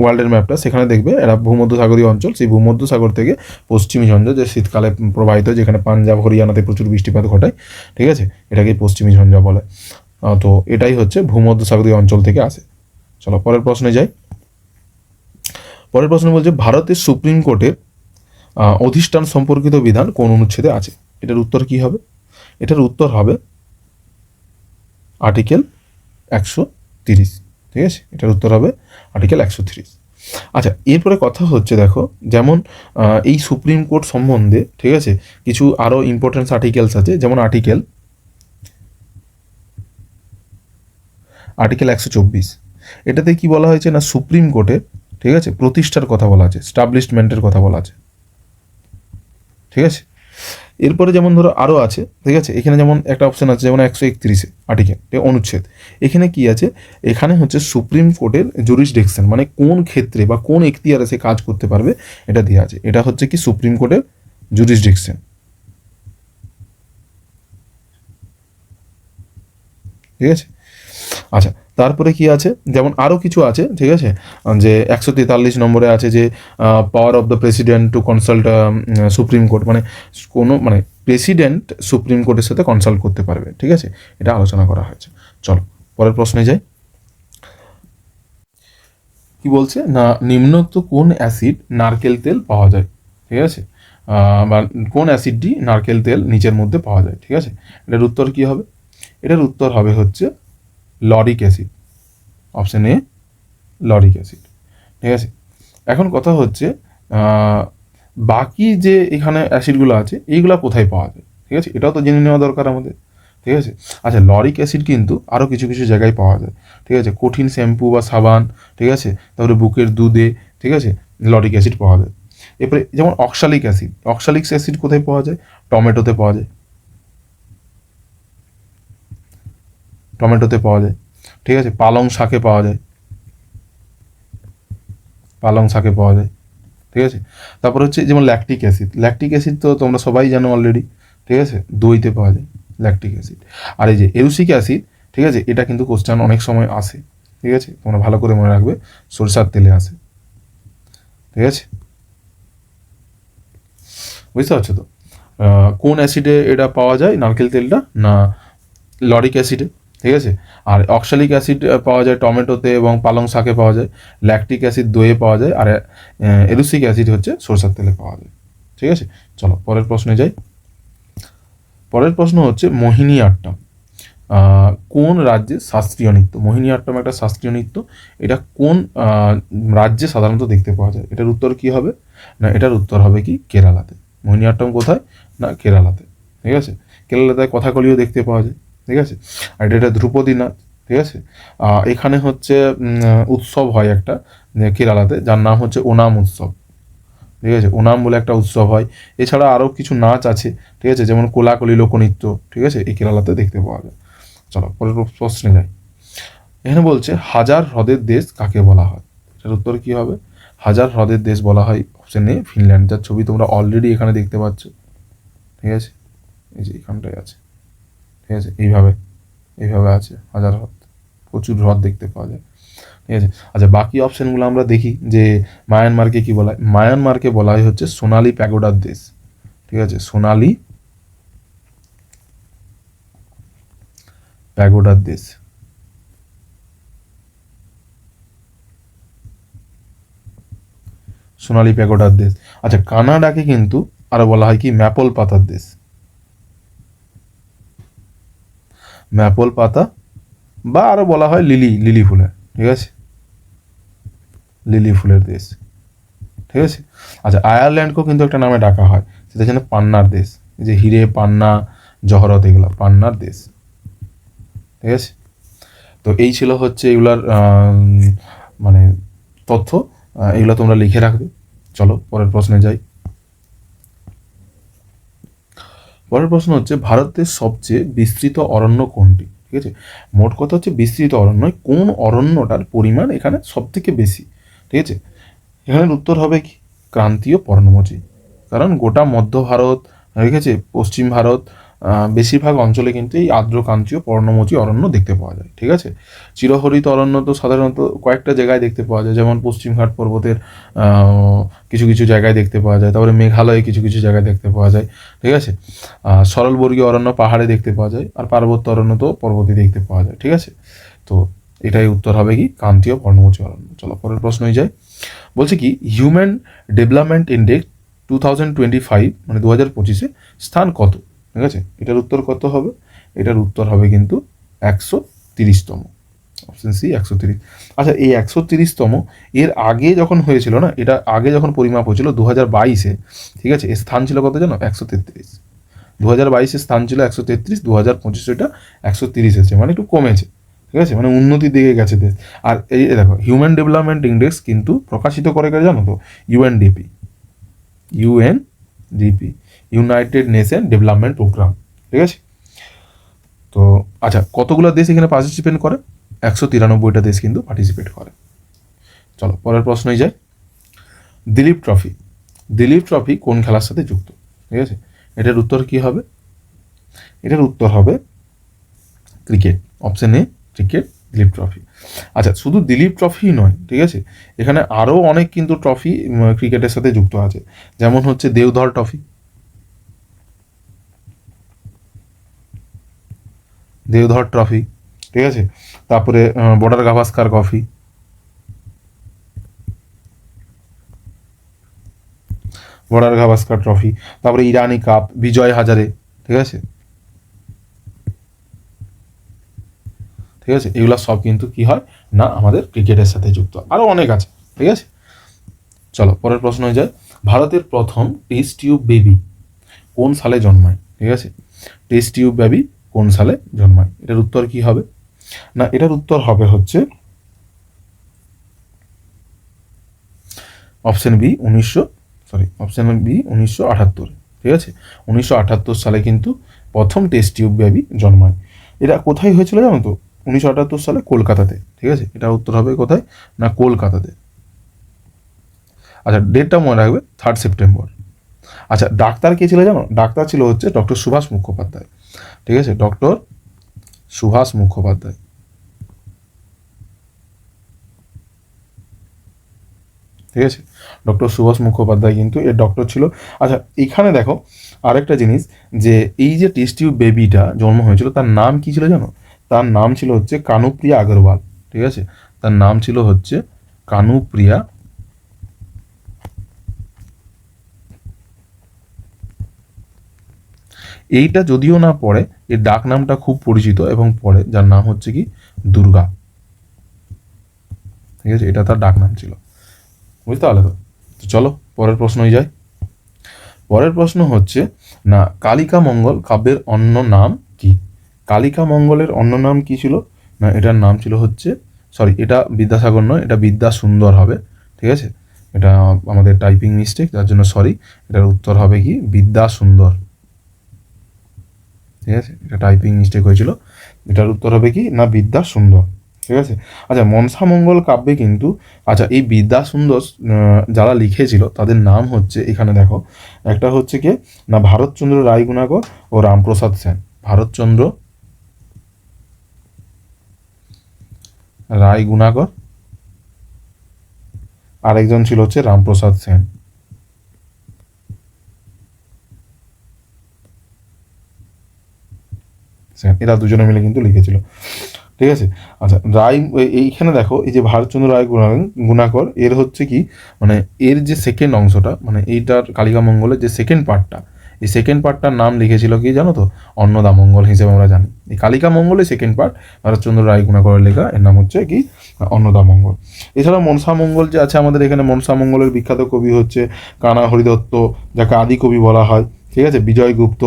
ওয়ার্ল্ডের ম্যাপটা, সেখানে দেখবে এরা ভূমধ্যসাগরীয় অঞ্চল। সেই ভূমধ্যসাগর থেকে পশ্চিমী ঝঞ্ঝা যে শীতকালে প্রবাহিত, যেখানে পাঞ্জাব হরিয়ানাতে প্রচুর বৃষ্টিপাত ঘটায়, ঠিক আছে, এটাকে পশ্চিমী ঝঞ্ঝা বলে। তো এটাই হচ্ছে ভূমধ্যসাগরীয় অঞ্চল থেকে আসে। চলো পরের প্রশ্নে যাই। পরের প্রশ্ন বলছে ভারতের সুপ্রিম কোর্টের অধিষ্ঠান সম্পর্কিত বিধান কোন অনুচ্ছেদে আছে? এটার উত্তর কি হবে? এটার উত্তর হবে আর্টিকেল 130। ঠিক আছে, এটার উত্তর হবে আর্টিকেল 130। আচ্ছা, এরপরে কথা হচ্ছে দেখো, যেমন এই সুপ্রিম কোর্ট সম্বন্ধে, ঠিক আছে, কিছু আরও ইম্পর্টেন্স আর্টিকেলস আছে, যেমন আর্টিকেল 124। এটাতে কি বলা হয়েছে না সুপ্রিম কোর্টের, ঠিক আছে, প্রতিষ্ঠার কথা বলা আছে, স্টাবলিশমেন্টের কথা বলা আছে। ঠিক আছে, এরপরে যেমন ধরো আরও আছে, ঠিক আছে, এখানে যেমন একটা অপশন আছে যেমন 131 আর্টিকেল অনুচ্ছেদ। এখানে কি আছে? এখানে হচ্ছে সুপ্রিম কোর্টের জুরিসডিকশন, মানে কোন ক্ষেত্রে বা কোন এখতিয়ারে সে কাজ করতে পারবে এটা দেওয়া আছে। এটা হচ্ছে কি সুপ্রিম কোর্টের জুরিসডিকশন। ঠিক আছে, আচ্ছা তারপরে কি আছে, যেমন আরও কিছু আছে, ঠিক আছে, যে 143 নম্বরে আছে যে power of the president to consult supreme court, মানে কোনো মানে প্রেসিডেন্ট সুপ্রিম কোর্টের সাথে কনসাল্ট করতে পারবে। ঠিক আছে, এটা আলোচনা করা হয়েছে। চলো পরের প্রশ্নে যাই। কি বলছে না নিম্নোক্ত কোন অ্যাসিড নারকেল তেল পাওয়া যায়? ঠিক আছে, বা কোন অ্যাসিডটি নারকেল তেল নিচের মধ্যে পাওয়া যায়? ঠিক আছে, এটার উত্তর কি হবে? এটার উত্তর হবে হচ্ছে lauric acid. Option A lauric acid. ঠিক আছে, এখন কথা হচ্ছে বাকি যে এখানে অ্যাসিডগুলো আছে এইগুলো কোথায় পাওয়া যায়? ঠিক আছে, এটাও তো জেনে নেওয়া দরকার আমাদের। ঠিক আছে, আচ্ছা লরিক অ্যাসিড কিন্তু আরও কিছু কিছু জায়গায় পাওয়া যায়। ঠিক আছে, কঠিন শ্যাম্পু বা সাবান, ঠিক আছে, তারপরে বুকের দুধে, ঠিক আছে, লরিক অ্যাসিড পাওয়া যায়। এরপরে যেমন অক্সালিক অ্যাসিড, অক্সালিক অ্যাসিড কোথায় পাওয়া যায়? টমেটোতে পাওয়া যায়। টমেটোতে পাওয়া যায়। ঠিক আছে, পালং শাকে পাওয়া যায়। পালং শাকে পাওয়া যায়। ঠিক আছে, তারপর হচ্ছে যেমন ল্যাকটিক অ্যাসিড, ল্যাকটিক অ্যাসিড তো তোমরা সবাই জানো অলরেডি। ঠিক আছে, দইতে পাওয়া যায় ল্যাকটিক অ্যাসিড। আর এই যে এরুসিক অ্যাসিড, ঠিক আছে, এটা কিন্তু কোশ্চেন অনেক সময় আসে। ঠিক আছে, তোমরা ভালো করে মনে রাখবে, সরষার তেলে আসে। ঠিক আছে, বুঝতে পারছো তো? কোন অ্যাসিডে এটা পাওয়া যায় নারকেল তেলটা? না লরিক অ্যাসিডে। ঠিক আছে, আর অক্সালিক অ্যাসিড পাওয়া যায় টমেটোতে এবং পালং শাকে পাওয়া যায়। ল্যাকটিক অ্যাসিড দইয়ে পাওয়া যায়। আর এরুসিক অ্যাসিড হচ্ছে সরষের তেলে পাওয়া যায়। ঠিক আছে, চলো পরের প্রশ্নে যাই। পরের প্রশ্ন হচ্ছে মোহিনীআট্টম কোন রাজ্যে শাস্ত্রীয় নৃত্য? মোহিনীআট্টম একটা শাস্ত্রীয় নৃত্য। এটা কোন রাজ্যে সাধারণত দেখতে পাওয়া যায়? এটার উত্তর কি হবে? না এটার উত্তর হবে কি কেরালাতে। মোহিনীআট্টম কোথায়? না কেরালাতে। ঠিক আছে, কেরালাতে কথাকলিও দেখতে পাওয়া যায়। ঠিক আছে, আর এটা ধ্রুপদী নাচ। ঠিক আছে, এখানে হচ্ছে উৎসব হয় একটা কেরালাতে, যার নাম হচ্ছে ওনাম উৎসব। ঠিক আছে, ওনাম বলে একটা উৎসব হয়। এছাড়া আরও কিছু নাচ আছে, ঠিক আছে, যেমন কোলাকলি লোকনৃত্য, ঠিক আছে, এই কেরালাতে দেখতে পাওয়া যায়। চলো পরের প্রশ্নে যাই। এখানে বলছে হাজার হ্রদের দেশ কাকে বলা হয়? এটার উত্তর কি হবে? হাজার হ্রদের দেশ বলা হয় অপশন এ ফিনল্যান্ড, যার ছবি তোমরা অলরেডি এখানে দেখতে পাচ্ছ, ঠিক আছে, এই যে এখানটায় আছে, ঠিক আছে, এইভাবে এইভাবে আছে হাজার হ্রদ, প্রচুর হ্রদ দেখতে পাওয়া যায়, ঠিক আছে। আচ্ছা, বাকি অপশানগুলো আমরা দেখি যে মায়ানমারকে কি বলা হয়। মায়ানমারকে বলা হয় হচ্ছে সোনালী প্যাগোডার দেশ, ঠিক আছে, সোনালী প্যাগোডার দেশ। সোনালী প্যাগোডার দেশ। আচ্ছা, কানাডাকে কিন্তু আরো বলা হয় কি ম্যাপল পাতার দেশ, ম্যাপল পাতা, বা আরো বলা হয় লিলি, লিলি ফুলের, ঠিক আছে, লিলি ফুলের দেশ, ঠিক আছে। আচ্ছা, আয়ারল্যান্ডকেও কিন্তু একটা নামে ডাকা হয়, সেটা হচ্ছে পান্নার দেশ, এই যে হিরে, পান্না, জহরত, এগুলো পান্নার দেশ, ঠিক আছে। তো এই ছিল হচ্ছে এগুলার মানে তথ্য, এগুলো তোমরা লিখে রাখবে। চলো পরের প্রশ্নে যাই। পরের প্রশ্ন হচ্ছে ভারতের সবচেয়ে বিস্তৃত অরণ্য কোনটি? ঠিক আছে, মোট কথা হচ্ছে বিস্তৃত অরণ্য, কোন অরণ্যটার পরিমাণ এখানে সব থেকে বেশি, ঠিক আছে। এখানের উত্তর হবে কি ক্রান্তীয় পর্ণমোচী, কারণ গোটা মধ্য ভারত, ঠিক আছে, পশ্চিম ভারত, বেশিরভাগ অঞ্চলে কিন্তু এই আর্দ্রক্রান্তীয় পর্ণমোচী অরণ্য দেখতে পাওয়া যায়, ঠিক আছে। চিরহরিত অরণ্য তো সাধারণত কয়েকটা জায়গায় দেখতে পাওয়া যায়, যেমন পশ্চিমঘাট পর্বতের কিছু কিছু জায়গায় দেখতে পাওয়া যায়, তারপরে মেঘালয়ে কিছু কিছু জায়গায় দেখতে পাওয়া যায়, ঠিক আছে। সরলবর্গীয় অরণ্য পাহাড়ে দেখতে পাওয়া যায়, আর পার্বত্য অরণ্য তো পর্বতে দেখতে পাওয়া যায়, ঠিক আছে। তো এটাই উত্তর হবে কি ক্রান্তীয় পর্ণমোচী অরণ্য। চলো পরের প্রশ্নই যাই। বলছে কি হিউম্যান ডেভেলপমেন্ট ইন্ডেক্স 2025 মানে 2025 স্থান কত? ঠিক আছে, এটার উত্তর কত হবে? এটার উত্তর হবে কিন্তু 130তম, অপশন সি 130। আচ্ছা, এই 130তম এর আগে যখন হয়েছিল না, এটা আগে যখন পরিমাপ হয়েছিল 2022-এ, ঠিক আছে, এর স্থান ছিল কত জানো? 133। 2022-এ স্থান ছিল 133, 2025 এটা 130 এসেছে, মানে একটু কমেছে, ঠিক আছে, মানে উন্নতির দিকে গেছে দেশ। আর এই দেখো হিউম্যান ডেভেলপমেন্ট ইন্ডেক্স কিন্তু প্রকাশিত করে কে জানো তো? UNDP, UNDP, United Nation Development Programme, ঠিক আছে। তো আচ্ছা, কতগুলো দেশ এখানে পার্টিসিপেট করে? 193টা দেশ কিন্তু পার্টিসিপেট করে। চলো পরের প্রশ্নই যাই। দিলীপ ট্রফি, দিলীপ ট্রফি কোন খেলার সাথে যুক্ত? ঠিক আছে, এটার উত্তর কি হবে? এটার উত্তর হবে cricket, option A cricket, Dilip trophy. আচ্ছা, শুধু দিলীপ ট্রফি নয়, ঠিক আছে, এখানে আরও অনেক কিন্তু ট্রফি ক্রিকেটের সাথে যুক্ত আছে, যেমন হচ্ছে দেওধর ট্রফি, দেওধর ট্রফি, ঠিক আছে, তারপরে border Gavaskar trophy, border Gavaskar trophy, তারপরে ইরানি কাপ, বিজয় হাজারে, ঠিক আছে, ঠিক আছে, এগুলো সব কিন্তু কি হয় না আমাদের ক্রিকেটের সাথে যুক্ত, আরও অনেক আছে, ঠিক আছে। চলো পরের প্রশ্ন হয়ে যায়। ভারতের প্রথম টেস্ট টিউব বেবি কোন সালে জন্মায়? ঠিক আছে, টেস্ট টিউব বেবি কোন সালে জন্মায়? এটার উত্তর কি হবে? না, এটার উত্তর হবে হচ্ছে অপশন বি 1978, ঠিক আছে, 1978 সালে কিন্তু প্রথম টেস্ট টিউব বেবি জন্মায়। এটা কোথায় হয়েছিল জানো তো? 1978 সালে কলকাতাতে, ঠিক আছে, এটা উত্তর হবে কোথায় না কলকাতাতে। আচ্ছা, ডেটটা মনে রাখবে 3 সেপ্টেম্বর। আচ্ছা, ডাক্তার কে ছিল জানো? ডাক্তার ছিল হচ্ছে ডক্টর সুভাষ মুখোপাধ্যায়, ঠিক আছে, ডক্টর সুভাষ মুখোপাধ্যায়, ঠিক আছে, ডক্টর সুভাষ মুখোপাধ্যায় কিন্তু এর ডক্টর ছিল। আচ্ছা, এখানে দেখো আরেকটা জিনিস, যে এই যে টেস্ট টিউব বেবিটা জন্ম হয়েছিল তার নাম কি ছিল জানো? তার নাম ছিল হচ্ছে কানুপ্রিয়া আগরওয়াল, ঠিক আছে, তার নাম ছিল হচ্ছে কানুপ্রিয়া, এইটা যদিও না পড়ে, এর ডাক নামটা খুব পরিচিত এবং পড়ে, যার নাম হচ্ছে কি দুর্গা, ঠিক আছে, এটা তার ডাক নাম ছিল, বুঝতে পারলে তো? তো চলো পরের প্রশ্নই যাই। পরের প্রশ্ন হচ্ছে না কালিকা মঙ্গল কাব্যের অন্য নাম কি? কালিকা মঙ্গলের অন্য নাম কি ছিল? না, এটার নাম ছিল হচ্ছে, সরি, এটা বিদ্যাসাগর নয়, এটা বিদ্যা সুন্দর হবে, ঠিক আছে, এটা আমাদের টাইপিং মিস্টেক, যার জন্য সরি। এটার উত্তর হবে কি বিদ্যাসুন্দর। ঠিক আছে, এটা টাইপিং মিস্টেক হয়েছিল। এটার উত্তর হবে কি না বিদ্যাসুন্দর। ঠিক আছে। আচ্ছা, মনসামঙ্গল কাব্যে কিন্তু, আচ্ছা এই বিদ্যাসুন্দর যারা লিখেছিল তাদের নাম হচ্ছে, এখানে দেখো, একটা হচ্ছে কি না ভারতচন্দ্র রায়গুণাকর ও রামপ্রসাদ সেন। ভারতচন্দ্র রায়গুণাকর, আরেকজন ছিল হচ্ছে রামপ্রসাদ সেন। এরা দুজনে মিলে কিন্তু লিখেছিল। ঠিক আছে। আচ্ছা, এইখানে দেখো, এই যে ভারতচন্দ্র রায় গুণাকর, এর হচ্ছে কি মানে এর যে সেকেন্ড অংশটা, মানে এইটার কালিকামঙ্গলের যে সেকেন্ড পার্টটা, এই সেকেন্ড পার্টটার নাম লিখেছিল কি জানো তো, অন্নদামঙ্গল হিসেবে আমরা জানি। এই কালিকামঙ্গলের সেকেন্ড পার্ট ভারতচন্দ্র রায় গুণাকরের লেখা, এর নাম হচ্ছে কি অন্নদামঙ্গল। এছাড়া মনসামঙ্গল যে আছে আমাদের এখানে, মনসামঙ্গলের বিখ্যাত কবি হচ্ছে কানা হরিদত্ত, যাকে আদি কবি বলা হয়। ঠিক আছে। বিজয় গুপ্ত,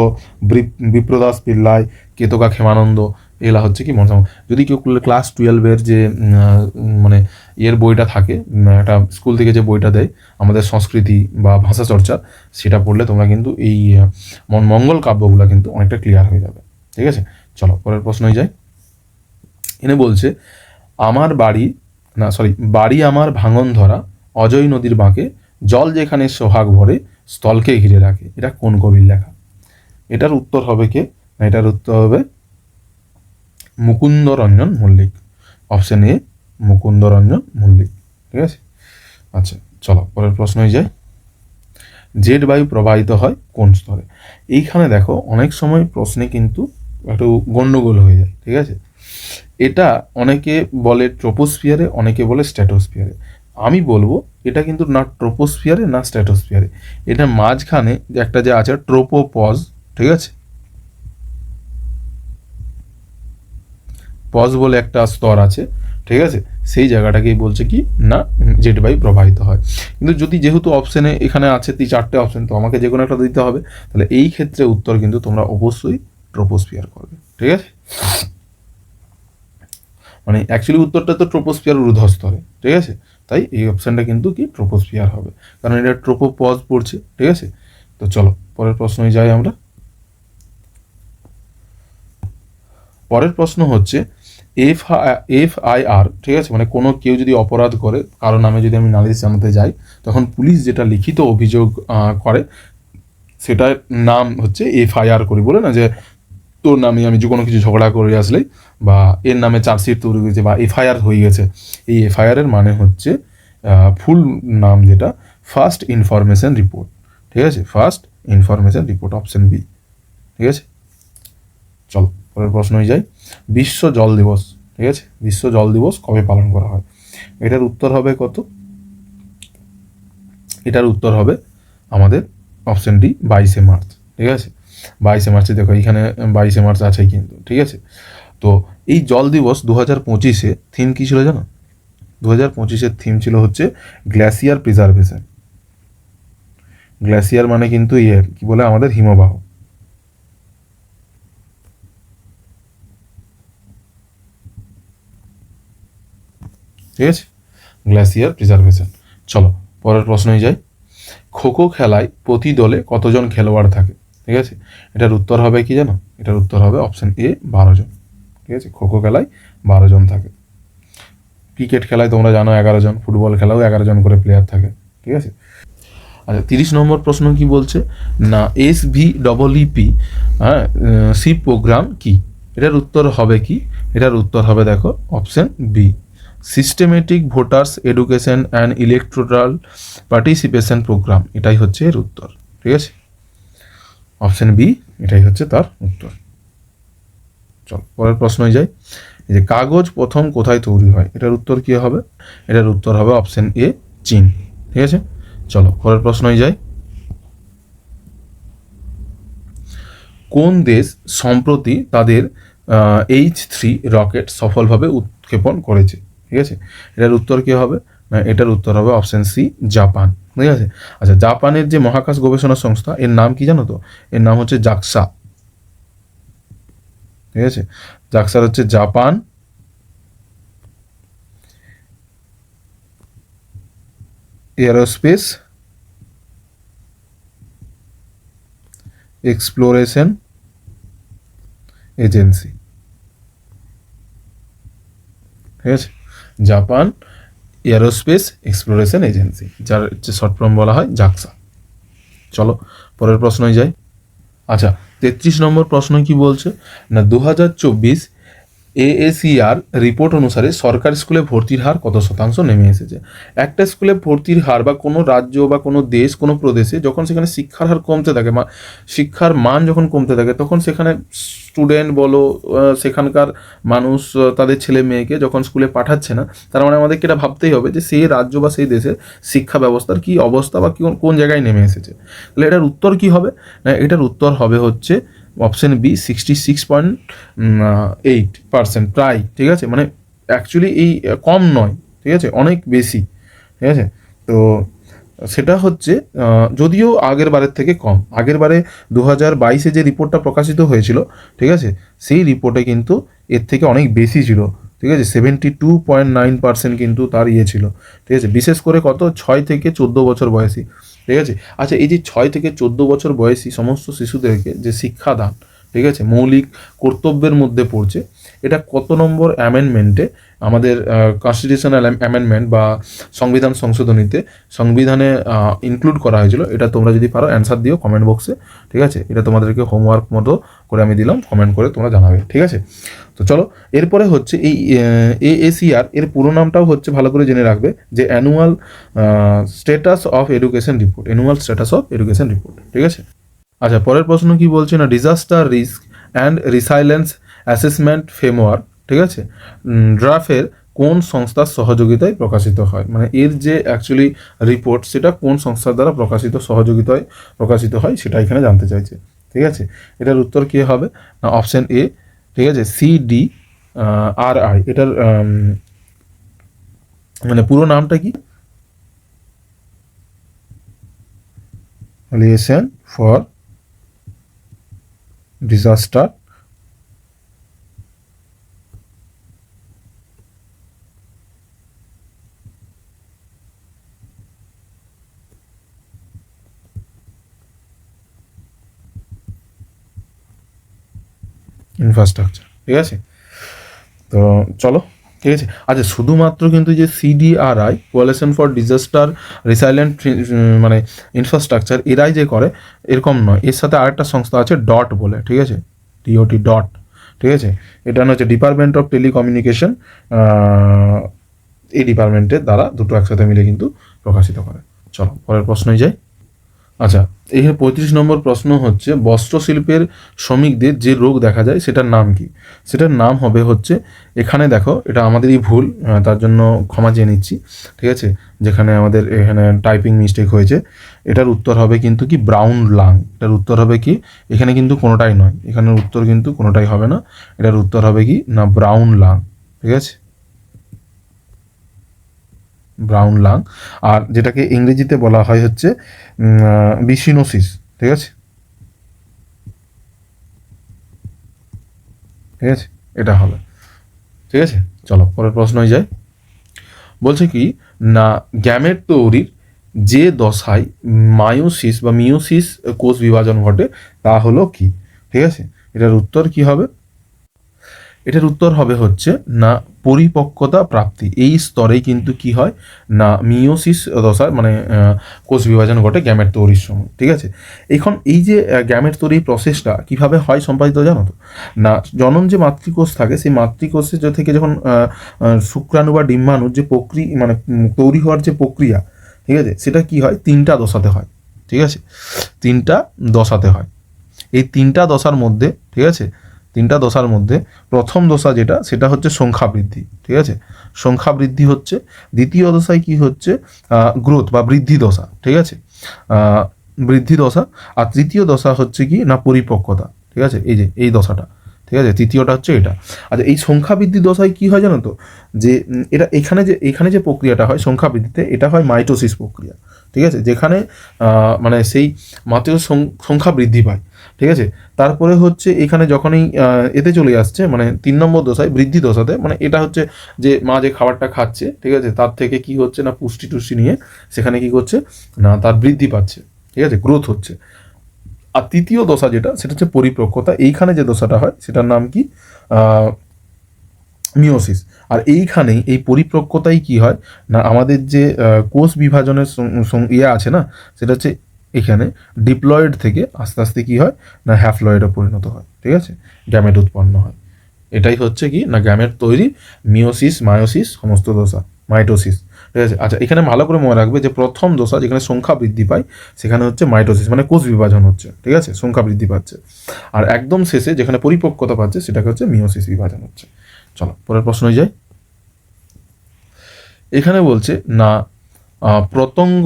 বিপ্রদাস পিল্লাই, কেতকা ক্ষেমানন্দ, এগুলা হচ্ছে কি মনসামঙ্গল। যদি কেউ ক্লাস 12-এর যে মানে এর বইটা থাকে, একটা স্কুল থেকে যে বইটা দেয় আমাদের সংস্কৃতি বা ভাষা চর্চা, সেটা পড়লে তোমরা কিন্তু এই মঙ্গল কাব্যগুলো কিন্তু অনেকটা ক্লিয়ার হয়ে যাবে। ঠিক আছে। চলো পরের প্রশ্নই যাই। এনে বলছে আমার বাড়ি, না সরি, বাড়ি আমার ভাঙন ধরা, অজয় নদীর বাঁকে, জল যেখানে সোহাগ ভরে, স্থলকে ঘিরে রাখে। এটা কোন কবির লেখা? এটার উত্তর হবে কে না, এটার উত্তর হবে মুকুন্দরঞ্জন মল্লিক। Option A Mukundaranjan Mallick. ঠিক আছে। আচ্ছা, চলো পরের প্রশ্নই যাই। জেড বায়ু প্রবাহিত হয় কোন স্তরে? এইখানে দেখো, অনেক সময় প্রশ্নে কিন্তু একটু গন্ডগোল হয়ে যায়। ঠিক আছে। এটা অনেকে বলে ট্রোপোস্ফিয়ারে, অনেকে বলে স্ট্র্যাটোস্ফিয়ারে। আমি বলবো এটা কিন্তু না ট্রোপোস্ফিয়ারে না স্ট্র্যাটোস্ফিয়ারে, এটা মাঝখানে যে একটা যে আছে ট্রোপোপজ। ঠিক আছে। পজ বলে একটা স্তর আছে। ঠিক আছে। সেই জায়গাটাকেই বলছে কি না জেট বায়ু প্রবাহিত হয়। কিন্তু যদি যেহেতু অপশনে এখানে আছে 4টে অপশন, তো আমাকে যে কোনো একটা দিতে হবে। তাহলে এই ক্ষেত্রে উত্তর কিন্তু তোমরা অবশ্যই ট্রোপোস্ফিয়ার করবে। ঠিক আছে। মানে অ্যাকচুয়ালি উত্তরটা তো ট্রোপোস্ফিয়ার ঊর্ধ্বস্তরে। ঠিক আছে। তাই এই অপশানটা কিন্তু কি ট্রোপোস্ফিয়ার হবে, কারণ এটা ট্রোপোপজ পড়ছে। ঠিক আছে। তো চলো পরের প্রশ্নই যাই আমরা। পরের প্রশ্ন হচ্ছে FIR। ঠিক আছে। মানে কোনো কেউ যদি অপরাধ করে, কারো নামে যদি আমি নালিশ জানাতে যাই, তখন পুলিশ যেটা লিখিত অভিযোগ করে, সেটার নাম হচ্ছে FIR করি। বলে না যে তোর নামে আমি যে কোনো কিছু ঝগড়া করে আসলেই, বা এর নামে চার্জশিট তৈরি হয়েছে বা FIR হয়ে গেছে, এই FIR এর মানে হচ্ছে ফুল নাম যেটা, ফার্স্ট ইনফরমেশন রিপোর্ট। ঠিক আছে। First information report, option B. ঠিক আছে। চলো পরের প্রশ্ন হয়ে যায়। বিশ্ব জল দিবস, ঠিক আছে, বিশ্ব জল দিবস কবে পালন করা হয়? এটার উত্তর হবে কত? এটার উত্তর হবে আমাদের অপশন ডি, 22শে মার্চ। ঠিক আছে। 22শে মার্চে দেখো এখানে 22শে মার্চ আছে কিন্তু। ঠিক আছে। তো এই জল দিবস 2025-এ থিম কী ছিল জানো? 2025-এর থিম ছিল হচ্ছে গ্লেসিয়ার প্রিজার্ভেশন। গ্লেসিয়ার মানে কিন্তু কি বলে আমাদের হিমবাহ। ঠিক আছে। Glacier preservation. চলো পরের প্রশ্নই যাই। খোখো খেলায় প্রতি দলে কতজন খেলোয়াড় থাকে? ঠিক আছে। এটার উত্তর হবে কি জানো? এটার উত্তর হবে অপশন এ, 12জন। ঠিক আছে। খোখো খেলায় 12জন থাকে। ক্রিকেট খেলায় তোমরা জানো 11জন, ফুটবল খেলাও 11জন করে প্লেয়ার থাকে। ঠিক আছে। আচ্ছা, 30 নম্বর প্রশ্ন কি বলছে না SVEEP, হ্যাঁ, সি প্রোগ্রাম কি? এটার উত্তর হবে কি? এটার উত্তর হবে দেখো option B, systematic voters education and electoral participation programme. এটাই হচ্ছে এর উত্তর। ঠিক আছে। অপশন বি, এটাই হচ্ছে তার উত্তর। চল পরের প্রশ্নই যাই। এই যে কাগজ প্রথম কোথায় তৈরি হয়? এটার উত্তর কি হবে? এটার উত্তর হবে অপশন এ, চীন। ঠিক আছে। চলো পরের প্রশ্নই যাই। কোন দেশ সম্প্রতি তাদের H3 রকেট সফলভাবে উৎক্ষেপণ করেছে? ঠিক আছে। এটার উত্তর কী হবে না, এটার উত্তর হবে অপশন সি, জাপান। ঠিক আছে। আচ্ছা, জাপানের যে মহাকাশ গবেষণা সংস্থা, এর নাম কি জানো তো? এর নাম হচ্ছে জাক্সা। ঠিক আছে। জাক্সার হচ্ছে জাপান এরোস্পেস এক্সপ্লোরেশন এজেন্সি, ঠিক আছে, জাপান এরোস্পেস এক্সপ্লোরেশন এজেন্সি, যার শর্ট ফর্ম বলা হয় জাক্সা। চলো পরের প্রশ্নই যাই। আচ্ছা, 33 নম্বর প্রশ্ন কি বলছে না, 2024 এএসইআর রিপোর্ট অনুসারে সরকারি স্কুলে ভর্তির হার কত শতাংশ নেমে এসেছে। একটা স্কুলে ভর্তির হার বা কোনো রাজ্য বা কোনো দেশ, কোনো প্রদেশে যখন সেখানে শিক্ষার হার কমতে থাকে, শিক্ষার মান যখন কমতে থাকে, তখন সেখানে স্টুডেন্ট বলো, সেখানকার মানুষ তাদের ছেলে মেয়েকে যখন স্কুলে পাঠাচ্ছে না, তার মানে আমাদেরকে এটা ভাবতেই হবে যে সেই রাজ্য বা সেই দেশের শিক্ষা ব্যবস্থার কী অবস্থা বা কোন জায়গায় নেমে এসেছে। তাহলে এটার উত্তর কী হবে না, এটার উত্তর হবে হচ্ছে অপশন বি, 66.8%, প্রায়, ঠিক আছে, মানে অ্যাকচুয়ালি এই কম নয়, ঠিক আছে, অনেক বেশি, ঠিক আছে। তো সেটা হচ্ছে যদিও আগের বারের থেকে কম, আগের বারে 2022-এ যে রিপোর্টটা প্রকাশিত হয়েছিল, ঠিক আছে, সেই রিপোর্টে কিন্তু এর থেকে অনেক বেশি ছিল, ঠিক আছে, 72.9% কিন্তু তার ছিল, ঠিক আছে, বিশেষ করে কত 6 থেকে 14 বছর বয়সী, ঠিক আছে। আচ্ছা, এই যে 6 থেকে 14 বছর বয়সী সমস্ত শিশুদেরকে যে শিক্ষাদান, ঠিক আছে, মৌলিক কর্তব্যের মধ্যে পড়ছে, এটা কত নম্বর অ্যামেন্ডমেন্টে আমাদের কনস্টিটিউশনাল অ্যামেন্ডমেন্ট বা সংবিধান সংশোধনীতে সংবিধানে ইনক্লুড করা হয়েছিল, এটা তোমরা যদি পারো অ্যান্সার দিও কমেন্ট বক্সে, ঠিক আছে, এটা তোমাদেরকে হোমওয়ার্ক মতো করে আমি দিলাম, কমেন্ট করে তোমরা জানাবে, ঠিক আছে। তো চলো এরপরে হচ্ছে এই এএসইআর এর পুরো নামটাও হচ্ছে ভালো করে জেনে রাখবে, যে annual status of education report, annual status of education report, ঠিক আছে। আচ্ছা, পরের প্রশ্ন কি বলছে না, disaster risk and resilience assessment framework, ঠিক আছে, ড্রাফের কোন সংস্থার সহযোগিতায় প্রকাশিত হয়, মানে এর যে অ্যাকচুয়ালি রিপোর্ট সেটা কোন সংস্থার দ্বারা সহযোগিতায় প্রকাশিত হয় সেটা এখানে জানতে চাইছে, ঠিক আছে। এটার উত্তর কী হবে না, অপশন এ, ঠিক আছে, CDRI, এটার মানে পুরো নামটা কি, লিয়েশন ফর ডিজাস্টার ইনফ্রাস্ট্রাকচার, ঠিক আছে। তো চলো, ঠিক আছে। আচ্ছা, শুধুমাত্র কিন্তু যে CDRI, কোয়ালিশন ফর ডিজাস্টার রিসাইলেন্ট মানে ইনফ্রাস্ট্রাকচার, এরাই যে করে এরকম নয়, এর সাথে আরেকটা সংস্থা আছে ডট বলে, ঠিক আছে, DOT ডট, ঠিক আছে, এটা হচ্ছে ডিপার্টমেন্ট অফ টেলিকমিউনিকেশন, এই ডিপার্টমেন্টের দ্বারা দুটো একসাথে মিলে কিন্তু প্রকাশিত করে। চলো পরের প্রশ্নই যাই। আচ্ছা, এখানে 35 নম্বর প্রশ্ন হচ্ছে, বস্ত্রশিল্পের শ্রমিকদের যে রোগ দেখা যায় সেটার নাম কি। সেটার নাম হবে হচ্ছে, এখানে দেখো এটা আমাদেরই ভুল, তার জন্য ক্ষমা চেয়ে নিচ্ছি, ঠিক আছে, যেখানে আমাদের এখানে টাইপিং মিস্টেক হয়েছে। এটার উত্তর হবে কিন্তু কি ব্রাউন লাং, এটার উত্তর হবে কি, এখানে কিন্তু কোনোটাই নয়, এখানের উত্তর কিন্তু কোনোটাই হবে না, এটার উত্তর হবে কি না ব্রাউন লাং, ঠিক আছে, ব্রাউন লাং। আর যেটাকে ইংরেজিতে বলা হয় হচ্ছে বিসিনোসিস, ঠিক আছে, ঠিক আছে, এটা হবে, ঠিক আছে। চলো পরের প্রশ্নই যাই। বলছে কি না, গ্যামেট তৈরির যে দশায় মায়োসিস বা মিওসিস কোষ বিভাজন ঘটে তা হলো কি, ঠিক আছে, এটার উত্তর কি হবে, এটার উত্তর হবে হচ্ছে না পরিপক্কতা প্রাপ্তি, এই স্তরেই কিন্তু কি হয় না মিওসিস দশায় মানে কোষ বিভাজন ঘটে গ্যামেট তৈরির সময়, ঠিক আছে। এখন এই যে গ্যামেট তৈরির প্রসেসটা কিভাবে হয় সম্পাদিত জানো তো না, জনন যে মাতৃকোষ থাকে সেই মাতৃকোষের থেকে যখন শুক্রাণু বা ডিম্বাণুর যে মানে তৈরি হওয়ার যে প্রক্রিয়া, ঠিক আছে, সেটা কি হয় 3টা দশাতে হয়, ঠিক আছে, 3টা দশাতে হয়। এই 3টা দশার মধ্যে, ঠিক আছে, 3টা দশার মধ্যে প্রথম দশা যেটা সেটা হচ্ছে সংখ্যা বৃদ্ধি, ঠিক আছে, সংখ্যা বৃদ্ধি হচ্ছে। দ্বিতীয় দশায় কি হচ্ছে গ্রোথ বা বৃদ্ধি দশা, ঠিক আছে, বৃদ্ধি দশা। আর তৃতীয় দশা হচ্ছে কি না পরিপক্কতা, ঠিক আছে, এই যে এই দশাটা, ঠিক আছে, তৃতীয়টা হচ্ছে এটা। আচ্ছা, এই সংখ্যা বৃদ্ধি দশায় কি হয় জানো তো, যে এটা এখানে যে প্রক্রিয়াটা হয় সংখ্যা বৃদ্ধিতে, এটা হয় মাইটোসিস প্রক্রিয়া, ঠিক আছে, যেখানে মানে সেই মাতৃ সংখ্যা বৃদ্ধি পায়। ঠিক আছে। তারপরে হচ্ছে এখানে যখনই এতে চলে আসছে মানে 3 নম্বর দশায় বৃদ্ধি দশাতে, মানে এটা হচ্ছে যে মা যে খাবারটা খাচ্ছে, ঠিক আছে, তার থেকে কি হচ্ছে না পুষ্টি টুষ্টি নিয়ে সেখানে কি করছে না তার বৃদ্ধি পাচ্ছে, ঠিক আছে, গ্রোথ হচ্ছে। আর তৃতীয় দশা যেটা সেটা হচ্ছে পরিপক্কতা, এইখানে যে দশাটা হয় সেটার নাম কি মিওসিস। আর এইখানেই এই পরিপক্কতাই কি হয় না আমাদের যে কোষ বিভাজনের ইয়ে আছে না, সেটা হচ্ছে এখানে ডিপ্লয়েড থেকে আস্তে আস্তে কি হয় না হ্যাপ্লয়েডে পরিণত হয়, ঠিক আছে, গ্যামেট উৎপন্ন হয়। এটাই হচ্ছে কি না গ্যামেট তৈরি, মিওসিস, মায়োসিস, সমস্ত দশা, মাইটোসিস, ঠিক আছে। আচ্ছা, এখানে ভালো করে মনে রাখবে যে প্রথম দশা যেখানে সংখ্যা বৃদ্ধি পায় সেখানে হচ্ছে মাইটোসিস, মানে কোষ বিভাজন হচ্ছে, ঠিক আছে, সংখ্যা বৃদ্ধি পাচ্ছে। আর একদম শেষে যেখানে পরিপক্কতা পাচ্ছে সেটাকে হচ্ছে মিওসিস বিভাজন হচ্ছে। চলো পরের প্রশ্নে যাই। এখানে বলছে না পতঙ্গ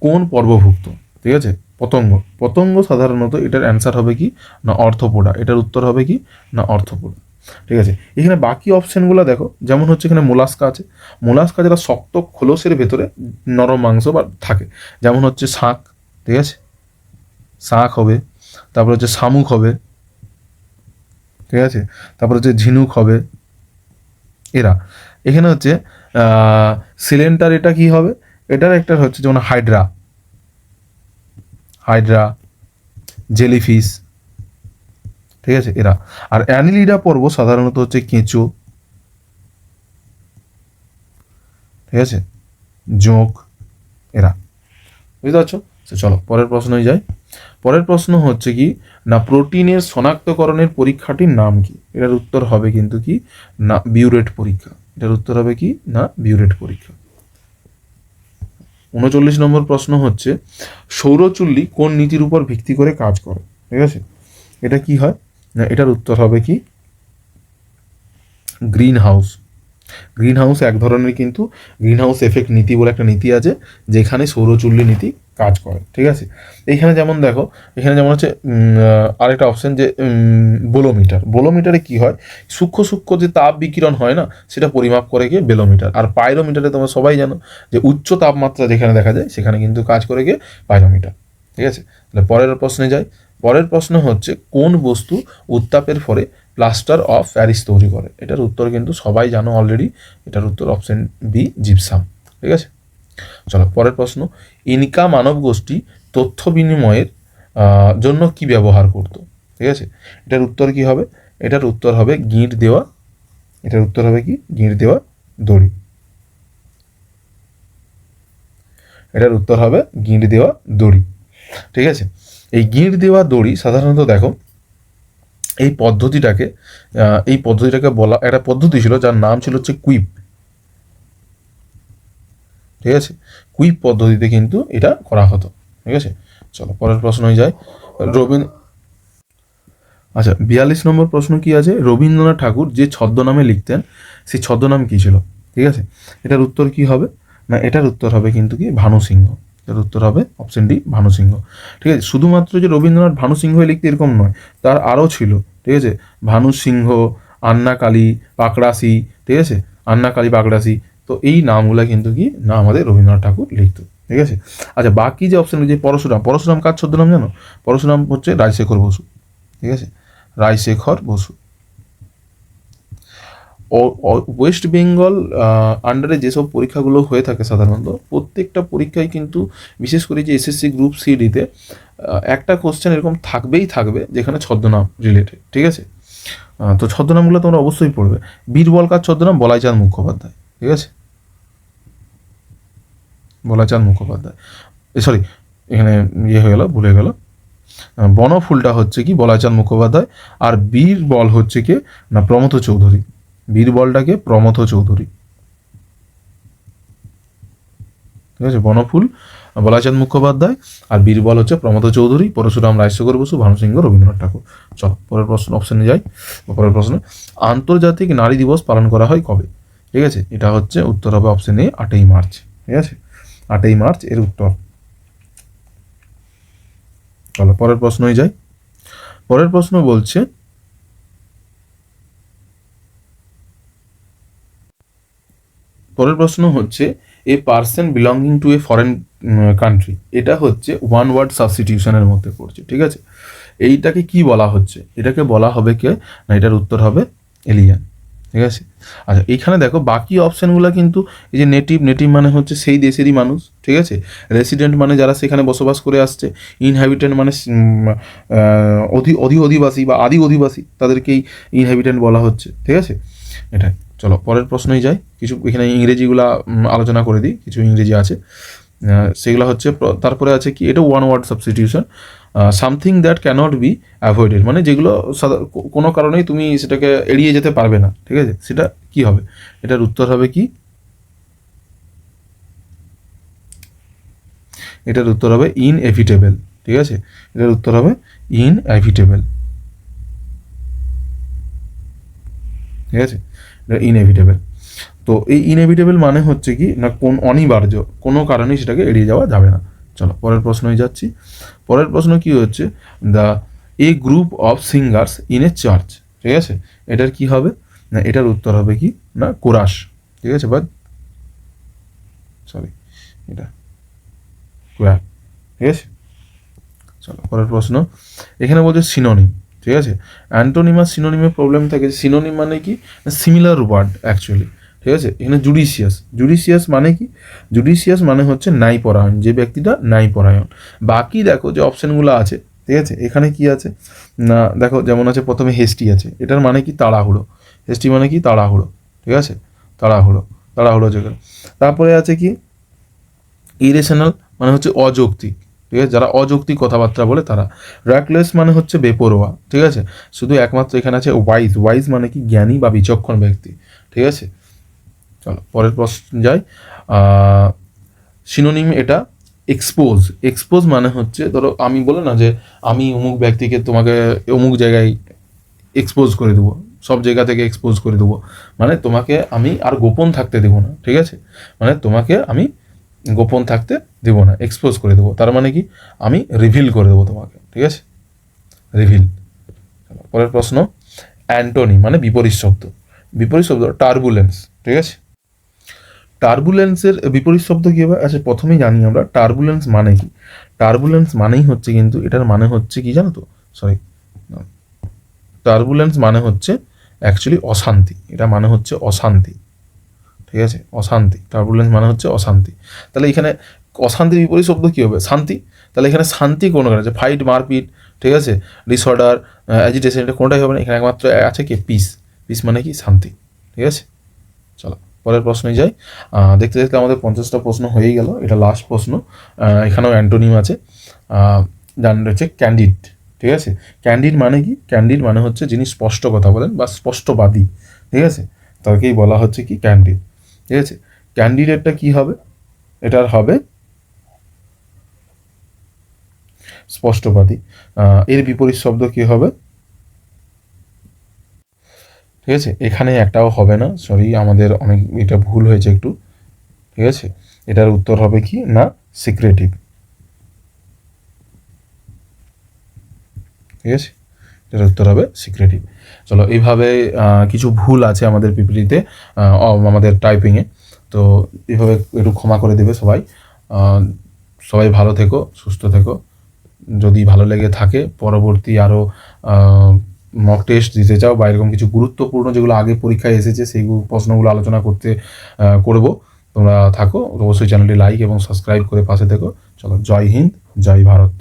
কোন পর্বভুক্ত, ঠিক আছে, পতঙ্গ, পতঙ্গ সাধারণত এটার অ্যান্সার হবে কি না অর্থোপোডা, এটার উত্তর হবে কি না অর্থোপোডা, ঠিক আছে। এখানে বাকি অপশানগুলো দেখো, যেমন হচ্ছে এখানে মোলাস্কা আছে, মোলাস্কা যেটা শক্ত খোলসের ভেতরে নরম মাংস বা থাকে, যেমন হচ্ছে শাঁখ, ঠিক আছে, শাঁখ হবে, তারপর হচ্ছে শামুক হবে, ঠিক আছে, তারপর হচ্ছে ঝিনুক হবে এরা। এখানে হচ্ছে সিলেন্টার, এটা কি হবে, এটার একটা হচ্ছে যেমন হাইড্রা, হাইড্রা, জেলিফিশ, ঠিক আছে এরা। আর অ্যানিলিডা পর্ব সাধারণত হচ্ছে কেঁচো, ঠিক আছে, জোঁক এরা, বুঝতে পারছো। তো চলো পরের প্রশ্নে যাই। পরের প্রশ্ন হচ্ছে কি না প্রোটিনের শনাক্তকরণের পরীক্ষাটির নাম কি, এটার উত্তর হবে কিন্তু কি না বিউরেট পরীক্ষা, এটার উত্তর হবে কি না বিউরেট পরীক্ষা। 39 নম্বর প্রশ্ন হচ্ছে সৌরচুল্লি কোন নীতির উপর ভিত্তি করে কাজ করে, ঠিক আছে, এটা কি হয় না এটার উত্তর হবে কি গ্রিন হাউস। গ্রিন হাউস এক ধরনের কিন্তু গ্রিন হাউস এফেক্ট নীতি বলে একটা নীতি আছে যেখানে সৌরচুল্লি নীতি কাজ করে, ঠিক আছে। এইখানে যেমন দেখো, এখানে যেমন হচ্ছে আরেকটা অপশন যে বোলোমিটার, বোলোমিটারে কি হয় সূক্ষ্ম সূক্ষ্ম যে তাপ বিকিরণ হয় না সেটা পরিমাপ করে গিয়ে বেলোমিটার। আর পাইরোমিটারে তোমরা সবাই জানো যে উচ্চ তাপমাত্রা যেখানে দেখা যায় সেখানে কিন্তু কাজ করে গিয়ে পাইরোমিটার, ঠিক আছে। তাহলে পরের প্রশ্নে যাই। পরের প্রশ্ন হচ্ছে কোন বস্তু উত্তাপের ফলে প্লাস্টার অফ প্যারিস তৈরি করে, এটার উত্তর কিন্তু সবাই জানো অলরেডি, এটার উত্তর অপশন বি জিপসাম, ঠিক আছে। চলো পরের প্রশ্ন ইনকা মানব গোষ্ঠী তথ্য বিনিময়ের জন্য কি ব্যবহার করত, ঠিক আছে, এটার উত্তর কি হবে, এটার উত্তর হবে গিঁট দেওয়া, এটার উত্তর হবে কি গিঁট দেওয়া দড়ি, এটার উত্তর হবে গিঁট দেওয়া দড়ি, ঠিক আছে। এই গিঁট দেওয়া দড়ি সাধারণত দেখো এই পদ্ধতিটাকে বলা একটা পদ্ধতি ছিল যার নাম ছিল হচ্ছে কুইপ, ঠিক আছে, কুইপ পদ্ধতিতে কিন্তু এটা করা হতো, ঠিক আছে। চলো পরের প্রশ্ন হয়ে যায়। রবীন্দ্র আচ্ছা 42 নম্বর প্রশ্ন কি আছে, রবীন্দ্রনাথ ঠাকুর যে ছদ্মনামে লিখতেন সেই ছদ্মনাম কি ছিল, ঠিক আছে, এটার উত্তর কি হবে না এটার উত্তর হবে কিন্তু কি ভানু সিংহ, এর উত্তর হবে অপশন ডি ভানু সিংহ, ঠিক আছে। শুধুমাত্র যে রবীন্দ্রনাথ ভানু সিংহ লিখতে এরকম নয়, তার আরও ছিল, ঠিক আছে, ভানু সিংহ, আন্না কালী পাকড়াসি, ঠিক আছে, আন্না কালী পাকড়াসি, তো এই নামগুলো কিন্তু কি না আমাদের রবীন্দ্রনাথ ঠাকুর লিখত, ঠিক আছে। আচ্ছা বাকি যে অপশন যে পরশুরাম, পরশুরাম কার ছদ্মনাম জানো, পরশুরাম হচ্ছে রাজশেখর বসু, ঠিক আছে, রাজশেখর বসু। ওয়েস্ট বেঙ্গল আন্ডারে যেসব পরীক্ষাগুলো হয়ে থাকে সাধারণত প্রত্যেকটা পরীক্ষায় কিন্তু বিশেষ করে যে এসএসসি গ্রুপ সিডিতে একটা কোশ্চেন এরকম থাকবেই থাকবে যেখানে ছদ্মনাম রিলেটেড, ঠিক আছে। তো ছদ্মনামগুলো তোমরা অবশ্যই পড়বে। বীরবল কার ছদ্মনাম, বলাইচাঁদ মুখোপাধ্যায়, ঠিক আছে, বলাইচাঁদ মুখোপাধ্যায়, সরি এখানে ইয়ে হয়ে গেল ভুলে গেল, বনফুলটা হচ্ছে কি বলাইচাঁদ মুখোপাধ্যায়, আর বীরবল হচ্ছে কি না প্রমথ চৌধুরী, বীরবলটাকে প্রমথ চৌধুরী, ঠিক আছে, বনফুল বলাইচাঁদ মুখোপাধ্যায় আর বীরবল হচ্ছে প্রমথ চৌধুরী, পরশুরাম রাজশেখর বসু, ভানুসিংহ রবীন্দ্রনাথ ঠাকুর। চলো পরের প্রশ্ন অপশনে যাই। পরের প্রশ্ন আন্তর্জাতিক নারী দিবস পালন করা হয় কবে, ঠিক আছে, এটা হচ্ছে উত্তর হবে অপশন এ 8ই মার্চ, ঠিক আছে, 8ই মার্চ এর উত্তর। চলো পরের প্রশ্নই যাই। পরের প্রশ্ন বলছে পরের প্রশ্ন হচ্ছে a person belonging to A foreign country, এটা হচ্ছে ওয়ান ওয়ার্ড সাবস্টিটিউশনের মধ্যে পড়ছে, ঠিক আছে। এইটাকে কি বলা হচ্ছে? এটাকে বলা হবে কে না, এটার উত্তর হবে এলিয়ান। ঠিক আছে। আচ্ছা, এইখানে দেখো বাকি অপশানগুলো কিন্তু এই যে নেটিভ, নেটিভ মানে হচ্ছে সেই দেশেরই মানুষ। ঠিক আছে। রেসিডেন্ট মানে যারা সেখানে বসবাস করে আসছে। ইনহ্যাবিটেন্ট মানে অধিবাসী বা আদি অধিবাসী, তাদেরকেই ইনহ্যাবিটেন্ট বলা হচ্ছে। ঠিক আছে, এটাই। চলো পরের প্রশ্নই যাই। কিছু এখানে ইংরেজিগুলা আলোচনা করে দিই, কিছু ইংরেজি আছে সেগুলো হচ্ছে। তারপরে আছে কি, এটা one word substitution. Something that cannot be avoided, মানে যেগুলো কোনো কারণেই তুমি সেটাকে এড়িয়ে যেতে পারবে না। ঠিক আছে, সেটা কি হবে? এটার উত্তর হবে কি, এটার উত্তর হবে ইনএভিটেবল। ঠিক আছে, এটার উত্তর হবে ইনএভিটেবল। ঠিক আছে, এটা ইনএভিটেবল। তো এই ইনএভিটেবল মানে হচ্ছে কি না, কোন অনিবার্য, কোনো কারণেই সেটাকে এড়িয়ে যাওয়া যাবে না। চলো পরের প্রশ্নই যাচ্ছি। পরের প্রশ্ন কি হচ্ছে, the A group of singers in a church. ঠিক আছে, এটার কি হবে না, এটার উত্তর হবে কি না, কোরাস। ঠিক আছে, বা সরি, এটা কোরাস। ঠিক আছে। চলো পরের প্রশ্ন। এখানে বলছে সিনোনিম। ঠিক আছে, অ্যান্টোনিম আর সিনোনিমের প্রবলেম থাকে। সিনোনিম মানে কি, সিমিলার ওয়ার্ড অ্যাকচুয়ালি। ঠিক আছে, এখানে জুডিশিয়াস, জুডিশিয়াস মানে কি, জুডিশিয়াস মানে হচ্ছে ন্যায়পরায়ণ, যে ব্যক্তিটা ন্যায়পরায়ণ। বাকি দেখো যে অপশানগুলো আছে, ঠিক আছে, এখানে কি আছে না, দেখো যেমন আছে প্রথমে হেস্টি আছে, এটার মানে কি তাড়াহুড়ো। হেস্টি মানে কি তাড়াহুড়ো। ঠিক আছে, তাড়াহুড়ো, তাড়াহুড়ো যেগুলো। তারপরে আছে কি ইরেশনাল, মানে হচ্ছে অযৌক্তিক। ঠিক আছে, যারা অযৌক্তিক কথাবার্তা বলে তারা। র্যাকলেস মানে হচ্ছে বেপরোয়া। ঠিক আছে, শুধু একমাত্র এখানে আছে ওয়াইজ, ওয়াইজ মানে কি জ্ঞানী বা বিচক্ষণ ব্যক্তি। ঠিক আছে, চলো পরের প্রশ্ন যাই। সিনোনিম এটা এক্সপোজ। এক্সপোজ মানে হচ্ছে, ধরো আমি বলে না যে আমি অমুক ব্যক্তিকে তোমাকে অমুক জায়গায় এক্সপোজ করে দেবো, সব জায়গা থেকে এক্সপোজ করে দেবো, মানে তোমাকে আমি আর গোপন থাকতে দেবো না। ঠিক আছে, মানে তোমাকে আমি গোপন থাকতে দেবো না, এক্সপোজ করে দেবো, তার মানে কি আমি রিভিল করে দেবো তোমাকে। ঠিক আছে, রিভিল। পরের প্রশ্ন, অ্যান্টোনি মানে বিপরীত শব্দ। বিপরীত শব্দ টার্বুলেন্স। ঠিক আছে, টার্বুলেন্সের বিপরীত শব্দ কী হবে? আচ্ছা প্রথমেই জানি আমরা টার্বুলেন্স মানে কি। টার্বুলেন্স মানেই হচ্ছে, কিন্তু এটার মানে হচ্ছে কি জানো তো, সরি, টার্বুলেন্স মানে হচ্ছে অ্যাকচুয়ালি অশান্তি, এটা মানে হচ্ছে অশান্তি। ঠিক আছে, অশান্তি, টার্বুলেন্স মানে হচ্ছে অশান্তি। তাহলে এখানে অশান্তির বিপরীত শব্দ কী হবে? শান্তি। তাহলে এখানে শান্তি কোনো কারণে আছে, ফাইট, মারপিট, ঠিক আছে, ডিসঅর্ডার, অ্যাজিটেশন, এটা কোনোটাই হবে না। এখানে একমাত্র আছে কি, পিস। পিস মানে কি, শান্তি। ঠিক আছে, চলো পরের প্রশ্নে যাই। দেখতে দেখতে আমাদের 50টা প্রশ্ন হয়েই গেল, এটা লাস্ট প্রশ্ন। এখানেও অ্যান্টোনিম আছে। জানা রয়েছে ক্যান্ডিড। ঠিক আছে, ক্যান্ডিড মানে কি, ক্যান্ডিড মানে হচ্ছে যিনি স্পষ্ট কথা বলেন বা স্পষ্টবাদী। ঠিক আছে, তাকেই বলা হচ্ছে কি ক্যান্ডিড। ঠিক আছে, ক্যান্ডিডেটটা কি হবে, এটার হবে স্পষ্টবাদী। এর বিপরীত শব্দ কি হবে? ঠিক আছে, এখানে একটাও হবে না, সরি, আমাদের অনেক এটা ভুল হয়েছে একটু। ঠিক আছে, এটার উত্তর হবে কি না, সিক্রেটিভ। ঠিক আছে, এটার উত্তর হবে সিক্রেটিভ। চলো এইভাবে কিছু ভুল আছে আমাদের পিপিটিতে, আমাদের টাইপিংয়ে, তো এইভাবে একটু ক্ষমা করে দেবে সবাই। সবাই ভালো থেকো, সুস্থ থেকো। যদি ভালো লেগে থাকে, পরবর্তী আরও মক টেস্ট দিতে চাও বা এরকম কিছু গুরুত্বপূর্ণ যেগুলো আগে পরীক্ষায় এসেছে সেই প্রশ্নগুলো আলোচনা করব, তোমরা থাকো অবশ্যই। চ্যানেলটি লাইক এবং সাবস্ক্রাইব করে পাশে থেকো। চলো, জয় হিন্দ, জয় ভারত।